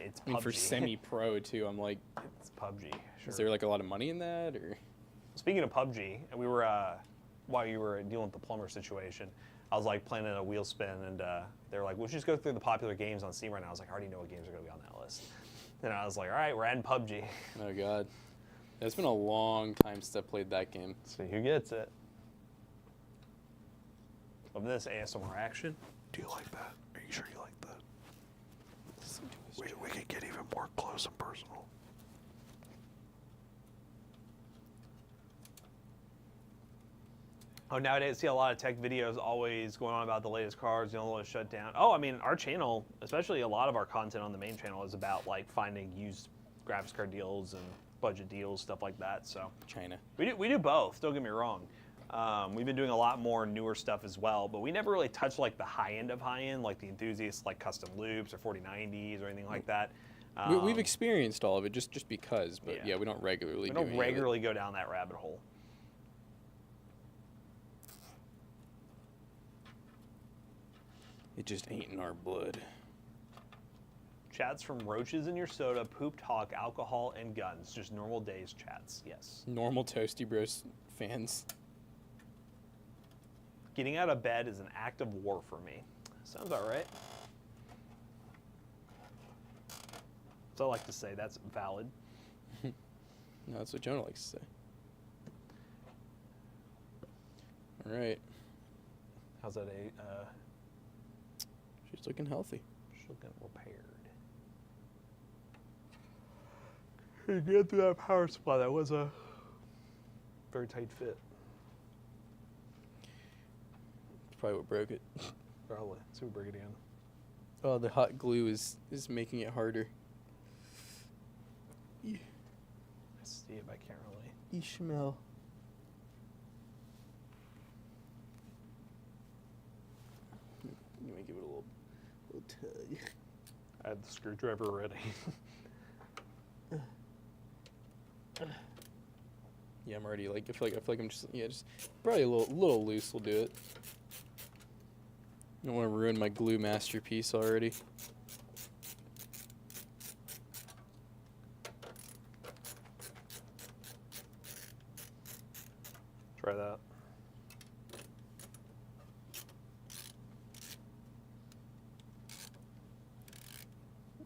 it's PUBG.
I mean, for semi-pro too, I'm like,
It's PUBG. Sure.
is there like a lot of money in that, or?
Speaking of PUBG, we were while you were dealing with the plumber situation, I was like planning a wheel spin, and they were like, "We'll just go through the popular games on Steam right now." I was like, "I already know what games are going to be on that list." And I was like, "All right, we're adding PUBG."
Oh God, it's been a long time since I played that game.
See who gets it. Of this ASMR action. Do you like that? Are you sure you like that? We can get even more close and personal. Oh, nowadays, I see a lot of tech videos always going on about the latest cars, the only shut down. Oh, I mean, our channel, especially a lot of our content on the main channel is about like finding used graphics card deals and budget deals, stuff like that. So
China.
we do both. Don't get me wrong. We've been doing a lot more newer stuff as well, but we never really touched like the high end of high end, like the enthusiasts, like custom loops or 4090s or anything like that.
We've experienced all of it just because, but
yeah.
yeah, we don't regularly.
We
do
don't
any of it.
regularly go down that rabbit hole.
It just ain't in our blood.
Chats from roaches in your soda, poop talk, alcohol, and guns. Just normal days chats, yes.
Normal Toasty Bros fans.
Getting out of bed is an act of war for me. Sounds all right. So I like to say that's valid.
No, that's what Jonah likes to say. All right.
How's that
She's looking healthy.
she's looking repaired. Get through that power supply. That was a very tight fit.
It's probably what broke it.
Probably. Let's see if we break it again.
Oh, the hot glue is making it harder.
I see it, but I can't really.
Ishmael. You want to give it a little tug.
I had the screwdriver ready.
Yeah, I'm already like I feel like I'm just probably a little loose will do it. I don't want to ruin my glue masterpiece already.
Try that.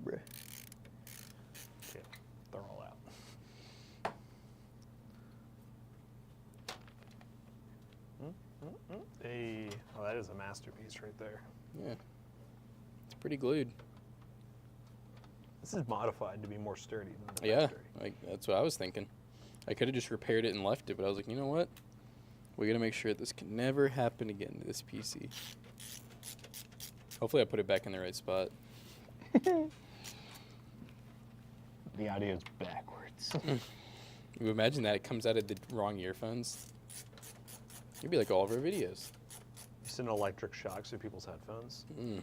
Bruh.
Okay, they're all out. Hey, oh, that is a masterpiece right there.
Yeah. It's pretty glued.
This is modified to be more sturdy than the
Yeah,
factory.
like that's what I was thinking. I could have just repaired it and left it, but I was like, you know what? We gotta make sure this can never happen again to this PC. Hopefully I put it back in the right spot.
The audio is backwards.
You imagine that it comes out of the wrong earphones. It'd be like all of our videos.
Just an electric shock through people's headphones.
Mm.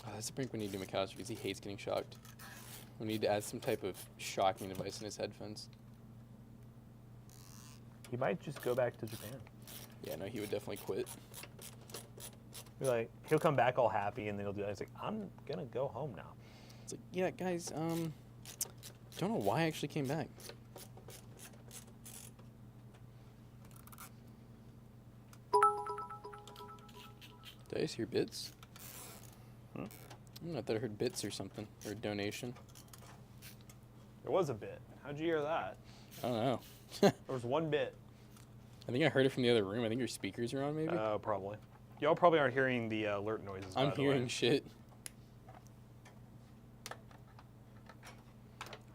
Oh, that's the prank we need to do Mikhail because he hates getting shocked. We need to add some type of shocking device in his headphones.
He might just go back to Japan.
Yeah, no, he would definitely quit.
Be like, he'll come back all happy, and then he'll do that. He's like, I'm gonna go home now.
It's like, yeah, guys, don't know why I actually came back. Did I just hear bits?
Hmm?
I thought I heard bits or something, or a donation.
There was a bit. How'd you hear that?
I don't know.
There was one bit.
I think I heard it from the other room. I think your speakers are on, maybe?
Oh, probably. Y'all probably aren't hearing the alert noises.
I'm
by the way.
hearing shit.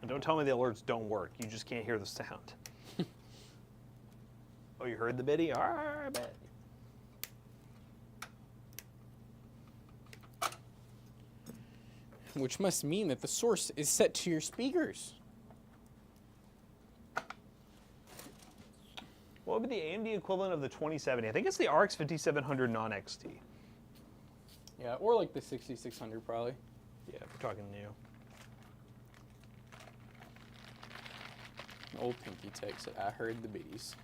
And don't tell me the alerts don't work. You just can't hear the sound. Oh, you heard the bitty? All right, I bet.
Which must mean that the source is set to your speakers.
What would be the AMD equivalent of the 2070? I think it's the RX 5700 non-XT.
Yeah, or like the 6600 probably.
Yeah, if we're talking new.
Old Pinky Tech said, I heard the biddies.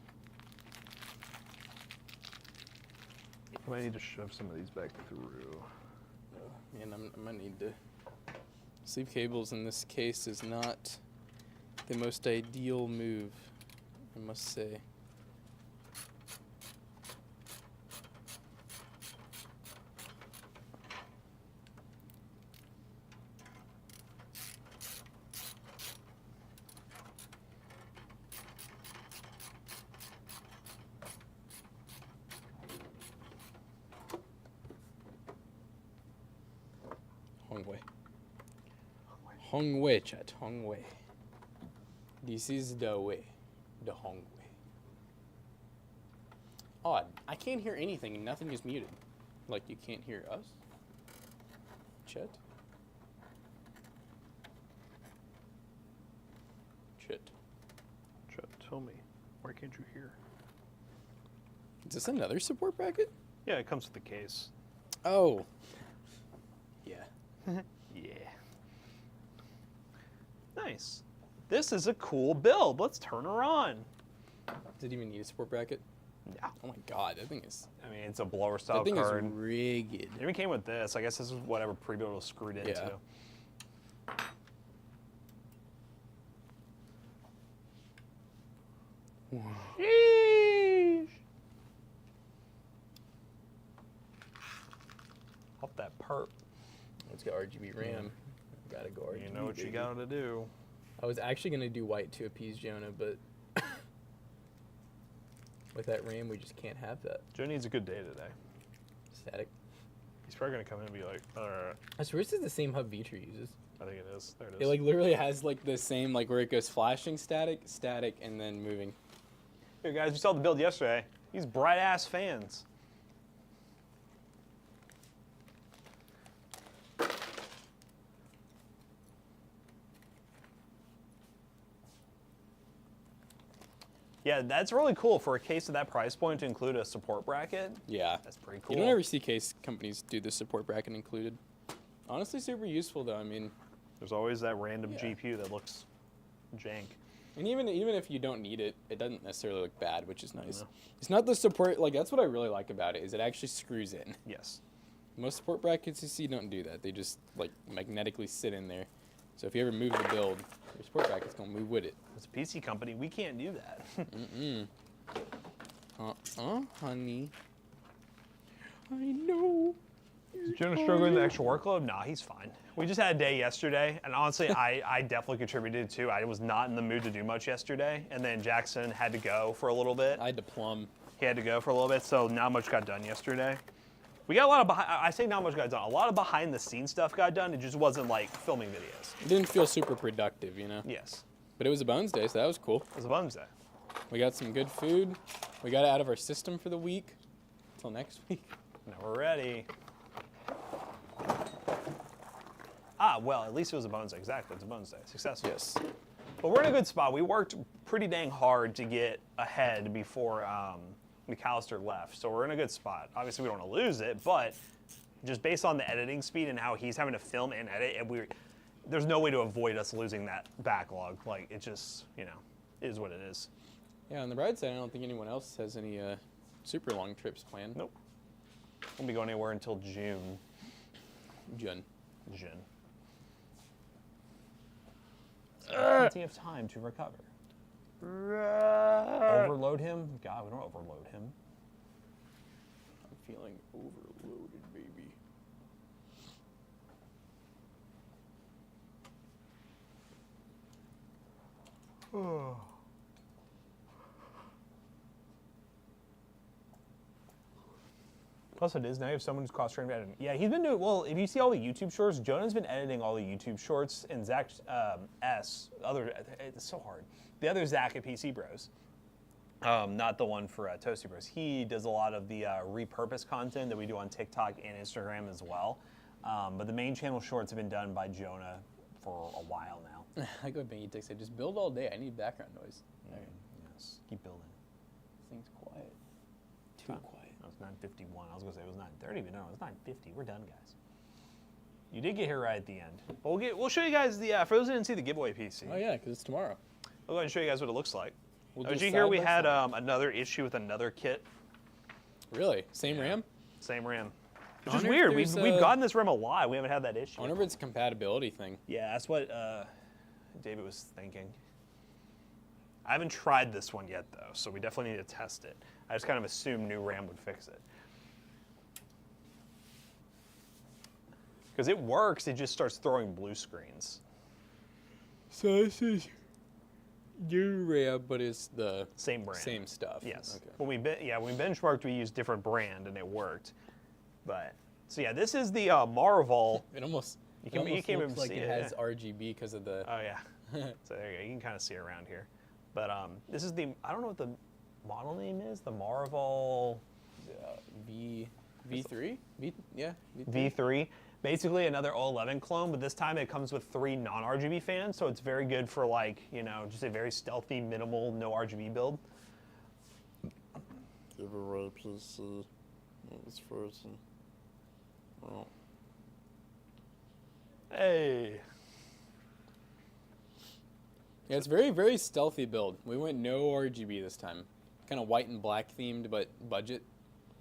I might need to shove some of these back through.
Oh, man, I might need to. Sleeve cables in this case is not the most ideal move, I must say. Hongwei. Hongwei, chat. Hongwei. This is the way. The Hongwei. Odd. I can't hear anything and nothing is muted. Like you can't hear us? Chat? Chat.
Chet, tell me, why can't you hear?
Is this another support bracket?
Yeah, it comes with the case.
Oh. Yeah.
Yeah. Nice. This is a cool build. Let's turn her on.
Did it even need a support bracket?
Yeah.
Oh my god, that thing is.
I mean, it's a blower style
That thing
card.
is rigged.
It even came with this. I guess this is whatever prebuild was screwed into.
Yeah.
Sheesh. Up that perp.
Let's go RGB RAM. Gotta go RGB.
You know what you
baby.
gotta do.
I was actually gonna do white to appease Jonah, but with that RAM, we just can't have that.
Joe needs a good day today.
Static.
He's probably gonna come in and be like,
I swear this is the same hub Vitra uses.
I think it is. There it is.
It like literally has like the same like where it goes flashing, static, static, and then moving.
Hey guys, we saw the build yesterday. These bright ass fans. Yeah, that's really cool for a case of that price point to include a support bracket.
Yeah.
That's pretty cool.
You don't ever see case companies do the support bracket included. Honestly, super useful though. I mean,
There's always that random
Yeah.
GPU that looks jank.
and even if you don't need it, it doesn't necessarily look bad, which is nice.
No.
It's not the support. Like that's what I really like about it is it actually screws in.
Yes.
Most support brackets you see don't do that. They just like magnetically sit in there. So if you ever move the build, your support bracket's gonna move with it.
As a PC company, we can't do that.
Honey. I know.
Is Jonah struggling with the extra workload? Nah, he's fine. We just had a day yesterday, and honestly, I definitely contributed too. I was not in the mood to do much yesterday, and then Jackson had to go for a little bit.
I had to plumb.
He had to go for a little bit, so not much got done yesterday. We got a lot of I say not much got done. A lot of behind the scenes stuff got done. It just wasn't like filming videos.
It didn't feel super productive, you know?
Yes.
But it was a Bones Day, so that was cool.
It was a Bones Day.
We got some good food. We got it out of our system for the week. Until next week.
Now we're ready. Ah, well, at least it was a Bones Day. Exactly, it's a Bones Day. Successful.
Yes.
But we're in a good spot. We worked pretty dang hard to get ahead before McAllister left, so we're in a good spot. Obviously, we don't want to lose it, but just based on the editing speed and how he's having to film and edit, and there's no way to avoid us losing that backlog. Like, it just, is what it is.
Yeah, on the bright side, I don't think anyone else has any super long trips planned.
Nope. Won't be going anywhere until June.
June.
Plenty of time to recover. Overload him? God, we don't overload him.
I'm feeling overloaded, baby.
Plus it is, now you have someone who's cross-trained editing. Yeah, he's been doing, well, if you see all the YouTube shorts, Jonah's been editing all the YouTube shorts, and Zach it's so hard. The other Zach at pcbros, not the one for Toasty Bros. He does a lot of the repurposed content that we do on TikTok and Instagram as well. But the main channel shorts have been done by Jonah for a while now.
I go Bangy Tech said, just build all day. I need background noise. Alright.
Yes, keep building.
This thing's quiet. Too quiet.
It was 9:51. I was gonna say it was 9:30, but no, it was 9:50. We're done, guys. You did get here right at the end. But we'll show you guys the for those who didn't see the giveaway PC.
Oh yeah, because it's tomorrow.
We'll go ahead and show you guys what it looks like.
We'll
Did
do
you hear
side
we
by
had
side.
another issue with another kit?
Really? Same RAM?
Same RAM. Which
I
is
wonder if
weird.
there's,
We've gotten this RAM a lot. We haven't had that issue.
I wonder if it's a compatibility thing.
Yeah, that's what David was thinking. I haven't tried this one yet, though, so we definitely need to test it. I just kind of assumed new RAM would fix it. Because it works, it just starts throwing blue screens.
So this is new RAM, but it's the
Same brand.
same stuff.
Yes.
Okay.
When we benchmarked, we used different brand, and it worked. But so yeah, this is the Marvel.
It almost,
You can
looks
even
like
see
it
it,
has RGB because of the.
Oh yeah. So there you go. You can kind of see it around here. But this is the, I don't know what the model name is. The Marvel
V3? Yeah.
V3. Basically another 011 clone, but this time it comes with 3 non-RGB fans, so it's very good for like, just a very stealthy, minimal, no RGB build.
Give away PC. It's frozen. Well,
Hey.
Yeah, it's very, very stealthy build. We went no RGB this time. kind of white and black themed, but budget.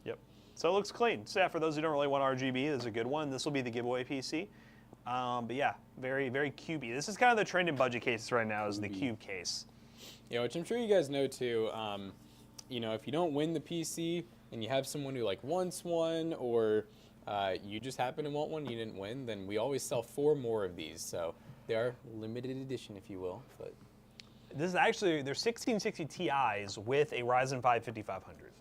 Yep. So it looks clean. So yeah, for those who don't really want RGB, this is a good one. This will be the giveaway PC. But yeah, very, very cubey. This is kind of the trend in budget cases right now is the cube case.
Yeah, which I'm sure you guys know too. You know, if you don't win the PC and you have someone who like wants one, or you just happen to want one, you didn't win, then we always sell 4 more of these. So they are limited edition, if you will. But
This is actually, they're 1660 Ti's with a Ryzen 5 5500.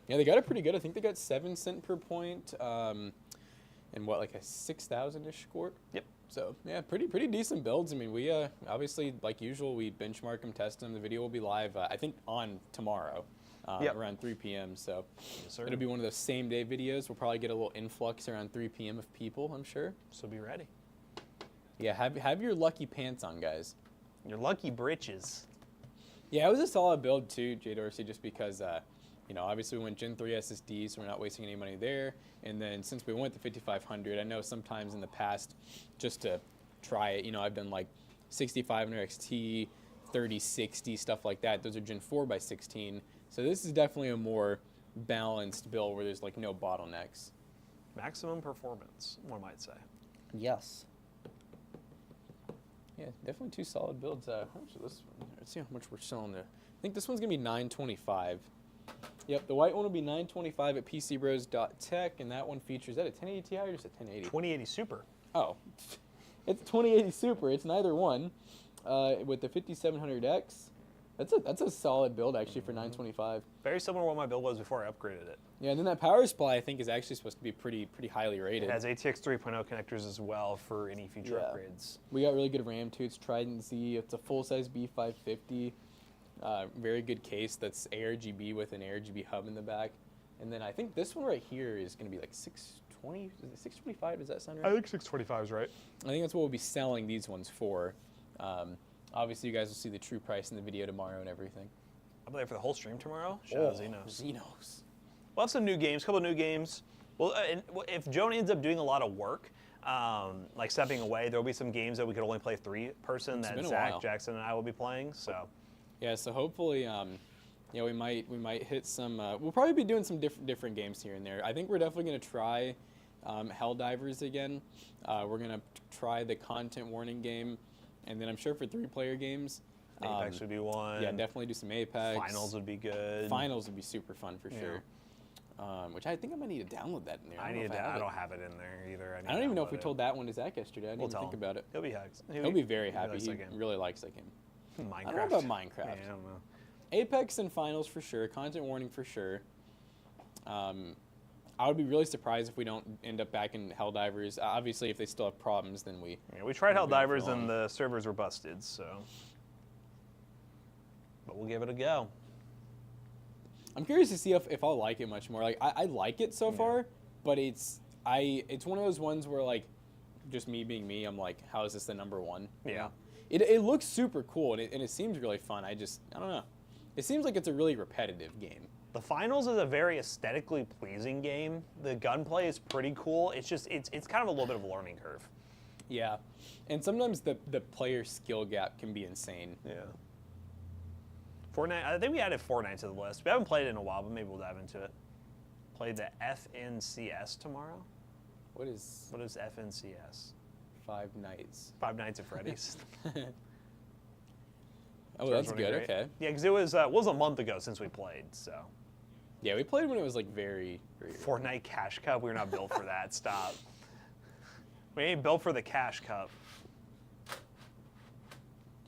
yeah, they got it pretty good. I think they got 7 cent per point, and what, like a 6,000-ish score.
Yep.
So yeah, pretty decent builds. I mean, we obviously, like usual, we benchmark them, test them. The video will be live, I think, on tomorrow,
Yep.
around 3 p.m. So
Yes, sir.
it'll be one of those same day videos. We'll probably get a little influx around 3 p.m. of people, I'm sure.
So be ready.
Yeah, have your lucky pants on, guys.
Your lucky britches.
Yeah, it was a solid build too, Jay Dorsey, just because, you know, obviously we went Gen 3 SSD, so we're not wasting any money there. And then since we went the 5500, I know sometimes in the past, just to try it, you know, I've done like 6500 XT, 3060, stuff like that. Those are Gen 4 by 16. So this is definitely a more balanced build where there's like no bottlenecks.
Maximum performance, one might say.
Yes.
Yeah, definitely 2 solid builds. How much is this one? Let's see how much we're selling there. I think this one's gonna be $925. Yep, the white one will be $925 at pcbros.tech, and that one features, is that a 1080 Ti or just a 1080?
2080 Super.
Oh, it's 2080 Super. It's neither one. With the 5700X, that's a solid build actually for $925.
Very similar to what my build was before I upgraded it.
Yeah, and then that power supply I think is actually supposed to be pretty highly rated.
It has ATX 3.0 connectors as well for any future
Yeah.
upgrades.
We got really good RAM too. It's Trident Z. It's a full-size B550. Very good case. That's ARGB with an ARGB hub in the back. And then I think this one right here is going to be like 620. Is it 625? Does that sound right?
I think 625 is right.
I think that's what we'll be selling these ones for. Obviously, you guys will see the true price in the video tomorrow and everything.
I'll be there for the whole stream tomorrow. Shout out Xenos.
Xenos.
We'll have some new games, couple of new games. Well, if Joan ends up doing a lot of work, like stepping away, there'll be some games that we could only play 3-person
It's
that
been a
Zach,
while.
Jackson, and I will be playing. So
Yeah, so hopefully, yeah, we might hit some. We'll probably be doing some different games here and there. I think we're definitely gonna try Helldivers again. We're gonna try the content warning game, and then I'm sure for 3-player games,
Apex would be one.
yeah, definitely do some Apex.
Finals would be good.
Finals would be super fun for
Yeah.
sure. Which I think I might need to download that in there.
I
don't know
need
if
to.
have
I
it.
don't have it in there either.
I don't even know if we
download
told that one to Zach yesterday. I didn't
We'll
even
tell
think
him.
about it.
He'll be hyped.
He'll be very happy.
likes
He
that game.
really likes that game.
Minecraft.
I don't know about Minecraft.
Yeah, I don't know.
Apex and Finals for sure. Content warning for sure. I would be really surprised if we don't end up back in Helldivers. Obviously, if they still have problems, then we.
Yeah, we tried
We'll be on for
Helldivers
long.
and the servers were busted, so. But we'll give it a go.
I'm curious to see if I'll like it much more. Like I like it so
Yeah.
far, but it's one of those ones where like, just me being me, I'm like, how is this the number one? You
Yeah.
know? It looks super cool and it seems really fun. I don't know. It seems like it's a really repetitive game.
The Finals is a very aesthetically pleasing game. The gunplay is pretty cool. It's just it's kind of a little bit of a learning curve.
Yeah, and sometimes the player skill gap can be insane.
Yeah. Fortnite. I think we added Fortnite to the list. We haven't played it in a while, but maybe we'll dive into it. Play the FNCS tomorrow.
What is
What is FNCS?
5 Nights?
Five Nights at Freddy's.
Oh, that's good. Okay.
Yeah, because it was a month ago since we played. So
Yeah, we played when it was like very.
Fortnite Cash Cup. We're not built for that. Stop. We ain't built for the Cash Cup.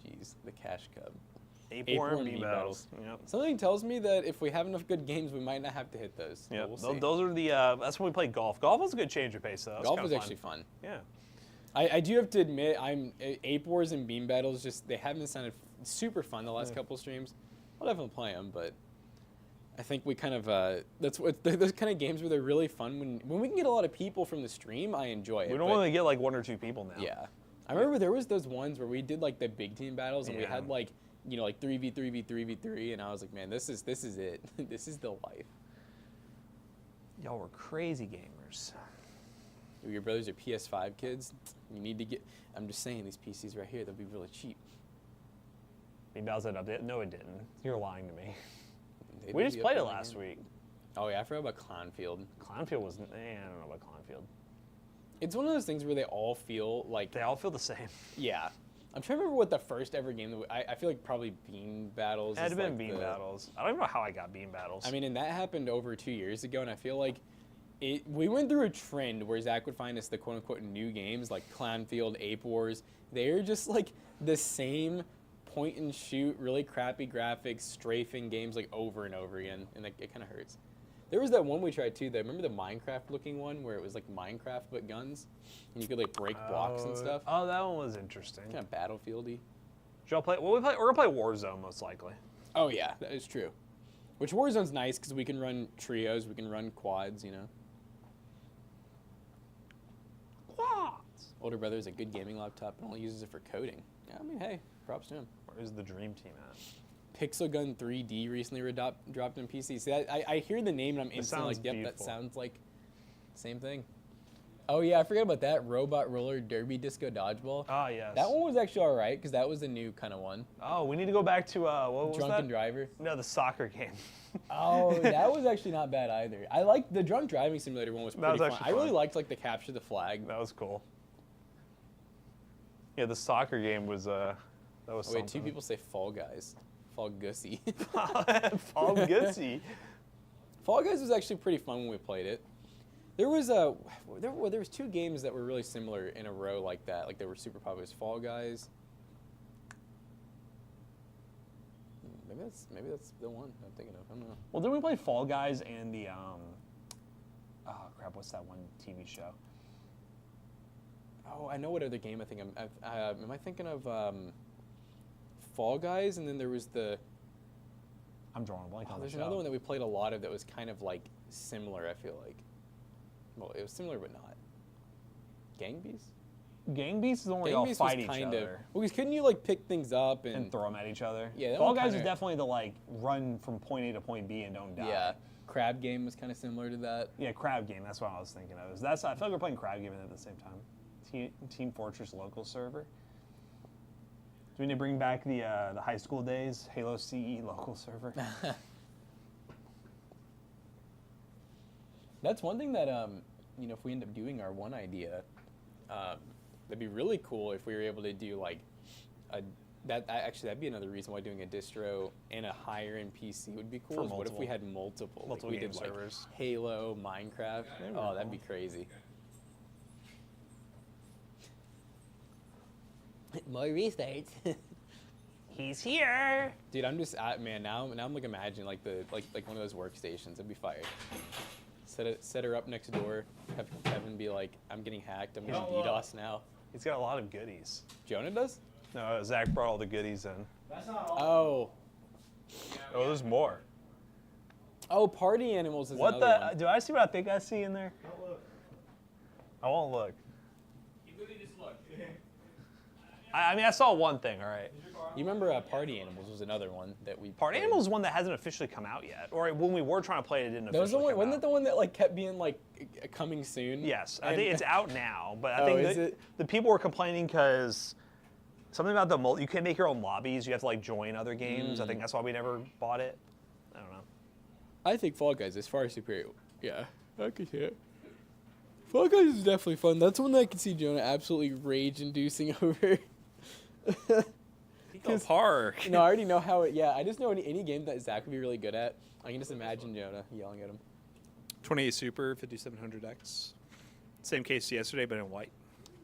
Jeez, the Cash Cup.
Ape-War and
B
B-Battles. Yep.
Something tells me that if we have enough good games, we might not have to hit those.
Yeah,
We'll see.
those are the. That's when we played golf. Golf was a good change of pace, though.
Golf was actually fun.
Yeah.
I do have to admit, Ape Wars and Beam Battles just they haven't sounded super fun the last couple streams. I'll definitely play them, but I think we kind of that's what those kind of games where they're really fun when we can get a lot of people from the stream. I enjoy it.
We don't
but-
only get like 1 or 2 people now.
Yeah, I remember there was those ones where we did like the big team battles and we
Yeah.
had like like 3v3v3v3, and I was like, man, this is it. This is the life.
Y'all were crazy gamers.
Your brothers are PS5 kids. You need to get. I'm just saying these PCs right here, they'll be really cheap.
Maybe that was an update. No, it didn't. You're lying to me.
They
We
do
just
the
played it
upcoming
last
game.
week.
Oh yeah, I forgot about Clownfield.
Clownfield was, I don't know about Clownfield.
It's one of those things where they all feel like,
They all feel the same.
yeah. I'm trying to remember what the first ever game that I feel like probably Bean Battles.
It had
is
been
like
Bean
the-
Battles. I don't even know how I got Bean Battles.
I mean, and that happened over 2 years ago, and I feel like we went through a trend where Zach would find us the quote unquote new games like Clownfield, Ape Wars. They're just like the same point and shoot, really crappy graphics, strafing games like over and over again, and like, it kind of hurts. There was that one we tried too. Remember the Minecraft looking one where it was like Minecraft but guns, and you could like break blocks and stuff.
Oh, that one was interesting.
Kind of battlefieldy.
Should y'all play? Well, we're gonna play Warzone most likely.
Oh yeah, that is true. Which Warzone's nice because we can run trios, we can run quads, you know.
Quads.
Older brother has a good gaming laptop and only uses it for coding. Yeah, I mean, hey, props to him.
Where's the dream team at?
Pixel Gun 3D recently dropped in PC. See, I hear the name and I'm instantly
sounds
like, yep,
beautiful.
that sounds like same thing. Oh yeah, I forgot about that. Robot Roller Derby Disco Dodgeball.
Ah, yes.
That one was actually all right because that was a new kind of one.
Oh, we need to go back to what was
Drunken
that?
Driver.
No, the soccer game.
Oh, that was actually not bad either. I liked the drunk driving simulator one was
That
pretty
was
fun.
actually
I really
fun.
liked like the capture the flag.
That was cool. Yeah, the soccer game was that was
Oh, wait, two
something.
people say Fall Guys. Fall Gussy.
Fall Gutsy.
Fall Guys was actually pretty fun when we played it. There was there was two games that were really similar in a row like that. Like they were super popular. It was Fall Guys. Maybe that's the one I'm thinking of. I don't know.
Well, then we played Fall Guys and the oh crap, what's that one TV show?
Oh, I know what other game I think am I thinking of Fall Guys, and then there was the
I'm drawing a blank on the
there's
show.
another one that we played a lot of that was kind of like similar, I feel like. Well, it was similar but not. Gang Beasts?
Gang Beasts is the one where
Gang
y'all
Beasts
fight
was
each
kind
other
of. Well, because couldn't you like pick things up
and throw them at each other.
Yeah, that
Fall
one
Guys is
kinda-
definitely the like run from point A to point B and don't die.
Yeah. Crab Game was kind of similar to that.
Yeah, Crab Game. That's what I was thinking of. That's I feel like we're playing Crab Game at the same time. Team Fortress local server. Do we need to bring back the high school days? Halo CE local server.
That's one thing that you know, if we end up doing our one idea, that'd be really cool if we were able to do like that'd be another reason why doing a distro and a higher end PC would be cool.
For
Is what if we
multiple-
had multiple?
multiple
we
game
did like
servers.
Halo, Minecraft. Oh, that'd be crazy.
More research.
He's here.
Dude, I'm just man. Now I'm like imagining like like one of those workstations. That'd be fire. Set her up next door. Have Kevin be like, I'm getting hacked. I'm getting DDoS now.
He's got a lot of goodies.
Jonah does?
No, Zach brought all the goodies in.
That's not all.
Oh.
Oh, there's more.
Oh, Party Animals is
What
another
the?
one.
Do I see what I think I see in there?
Don't look.
I won't look.
You really just look.
I mean, I saw one thing. All right.
You remember Party Animals was another one that we
Party
played.
Animals is one that hasn't officially come out yet, or when we were trying to play it, it didn't
That was the
officially
one.
come
Wasn't
out.
that the one that like kept being like coming soon?
Yes, I
And-
think it's out now, but I
Oh,
think
is it?
the people were complaining because something about the you can't make your own lobbies. You have to like join other games. I think that's why we never bought it. I don't know.
I think Fall Guys is far superior. Yeah, I could see it. Fall Guys is definitely fun. That's one that I can see Jonah absolutely rage-inducing over.
Park.
No, I already know how it. Yeah, I just know any game that Zach would be really good at. I can just imagine Jonah yelling at him.
28 Super 5700X. Same case yesterday, but in white.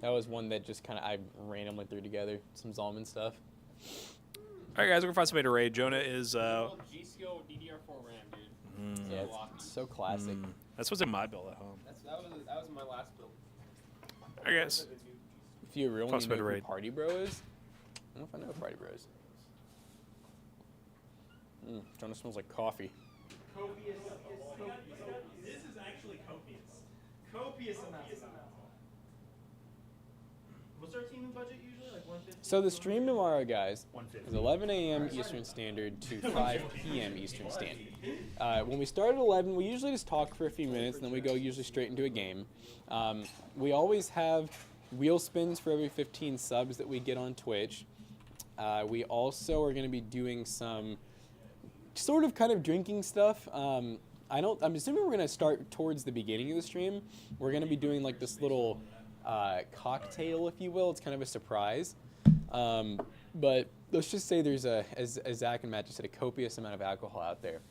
That was one that just kind of I randomly threw together some Zalman stuff.
All right, guys, we're gonna find somebody to raid. Jonah is
G-Skill DDR4 RAM, dude.
Yeah, it's so classic.
that's what's in my build at home.
That was my last build.
All right, guys.
If you really
Plus
know
bit
who
raid.
Party Bro is, I don't know if I know Party Bros. Jonah smells like coffee.
This is actually copious. Copious amounts of alcohol. What's our team budget usually? Like 150?
So the stream tomorrow, guys,
150.
is 11 a.m. Eastern Standard to 5 p.m. Eastern Standard. When we start at 11, we usually just talk for a few minutes, and then we go usually straight into a game. We always have wheel spins for every 15 subs that we get on Twitch. We also are going to be doing some sort of kind of drinking stuff. I'm assuming we're gonna start towards the beginning of the stream. We're gonna be doing like this little cocktail, if you will. It's kind of a surprise. But let's just say there's as Zach and Matt just said, a copious amount of alcohol out there.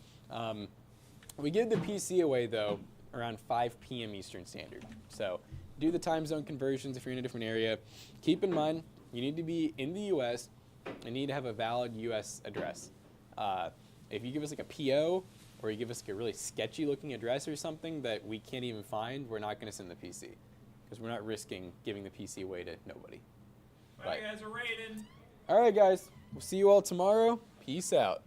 We give the PC away though around 5 p.m. Eastern Standard. So do the time zone conversions if you're in a different area. Keep in mind, you need to be in the U.S. and need to have a valid U.S. address. If you give us like a PO or you give us like a really sketchy looking address or something that we can't even find, we're not going to send the PC because we're not risking giving the PC away to nobody.
Bye, guys. We're raiding.
All right, guys. We'll see you all tomorrow. Peace out.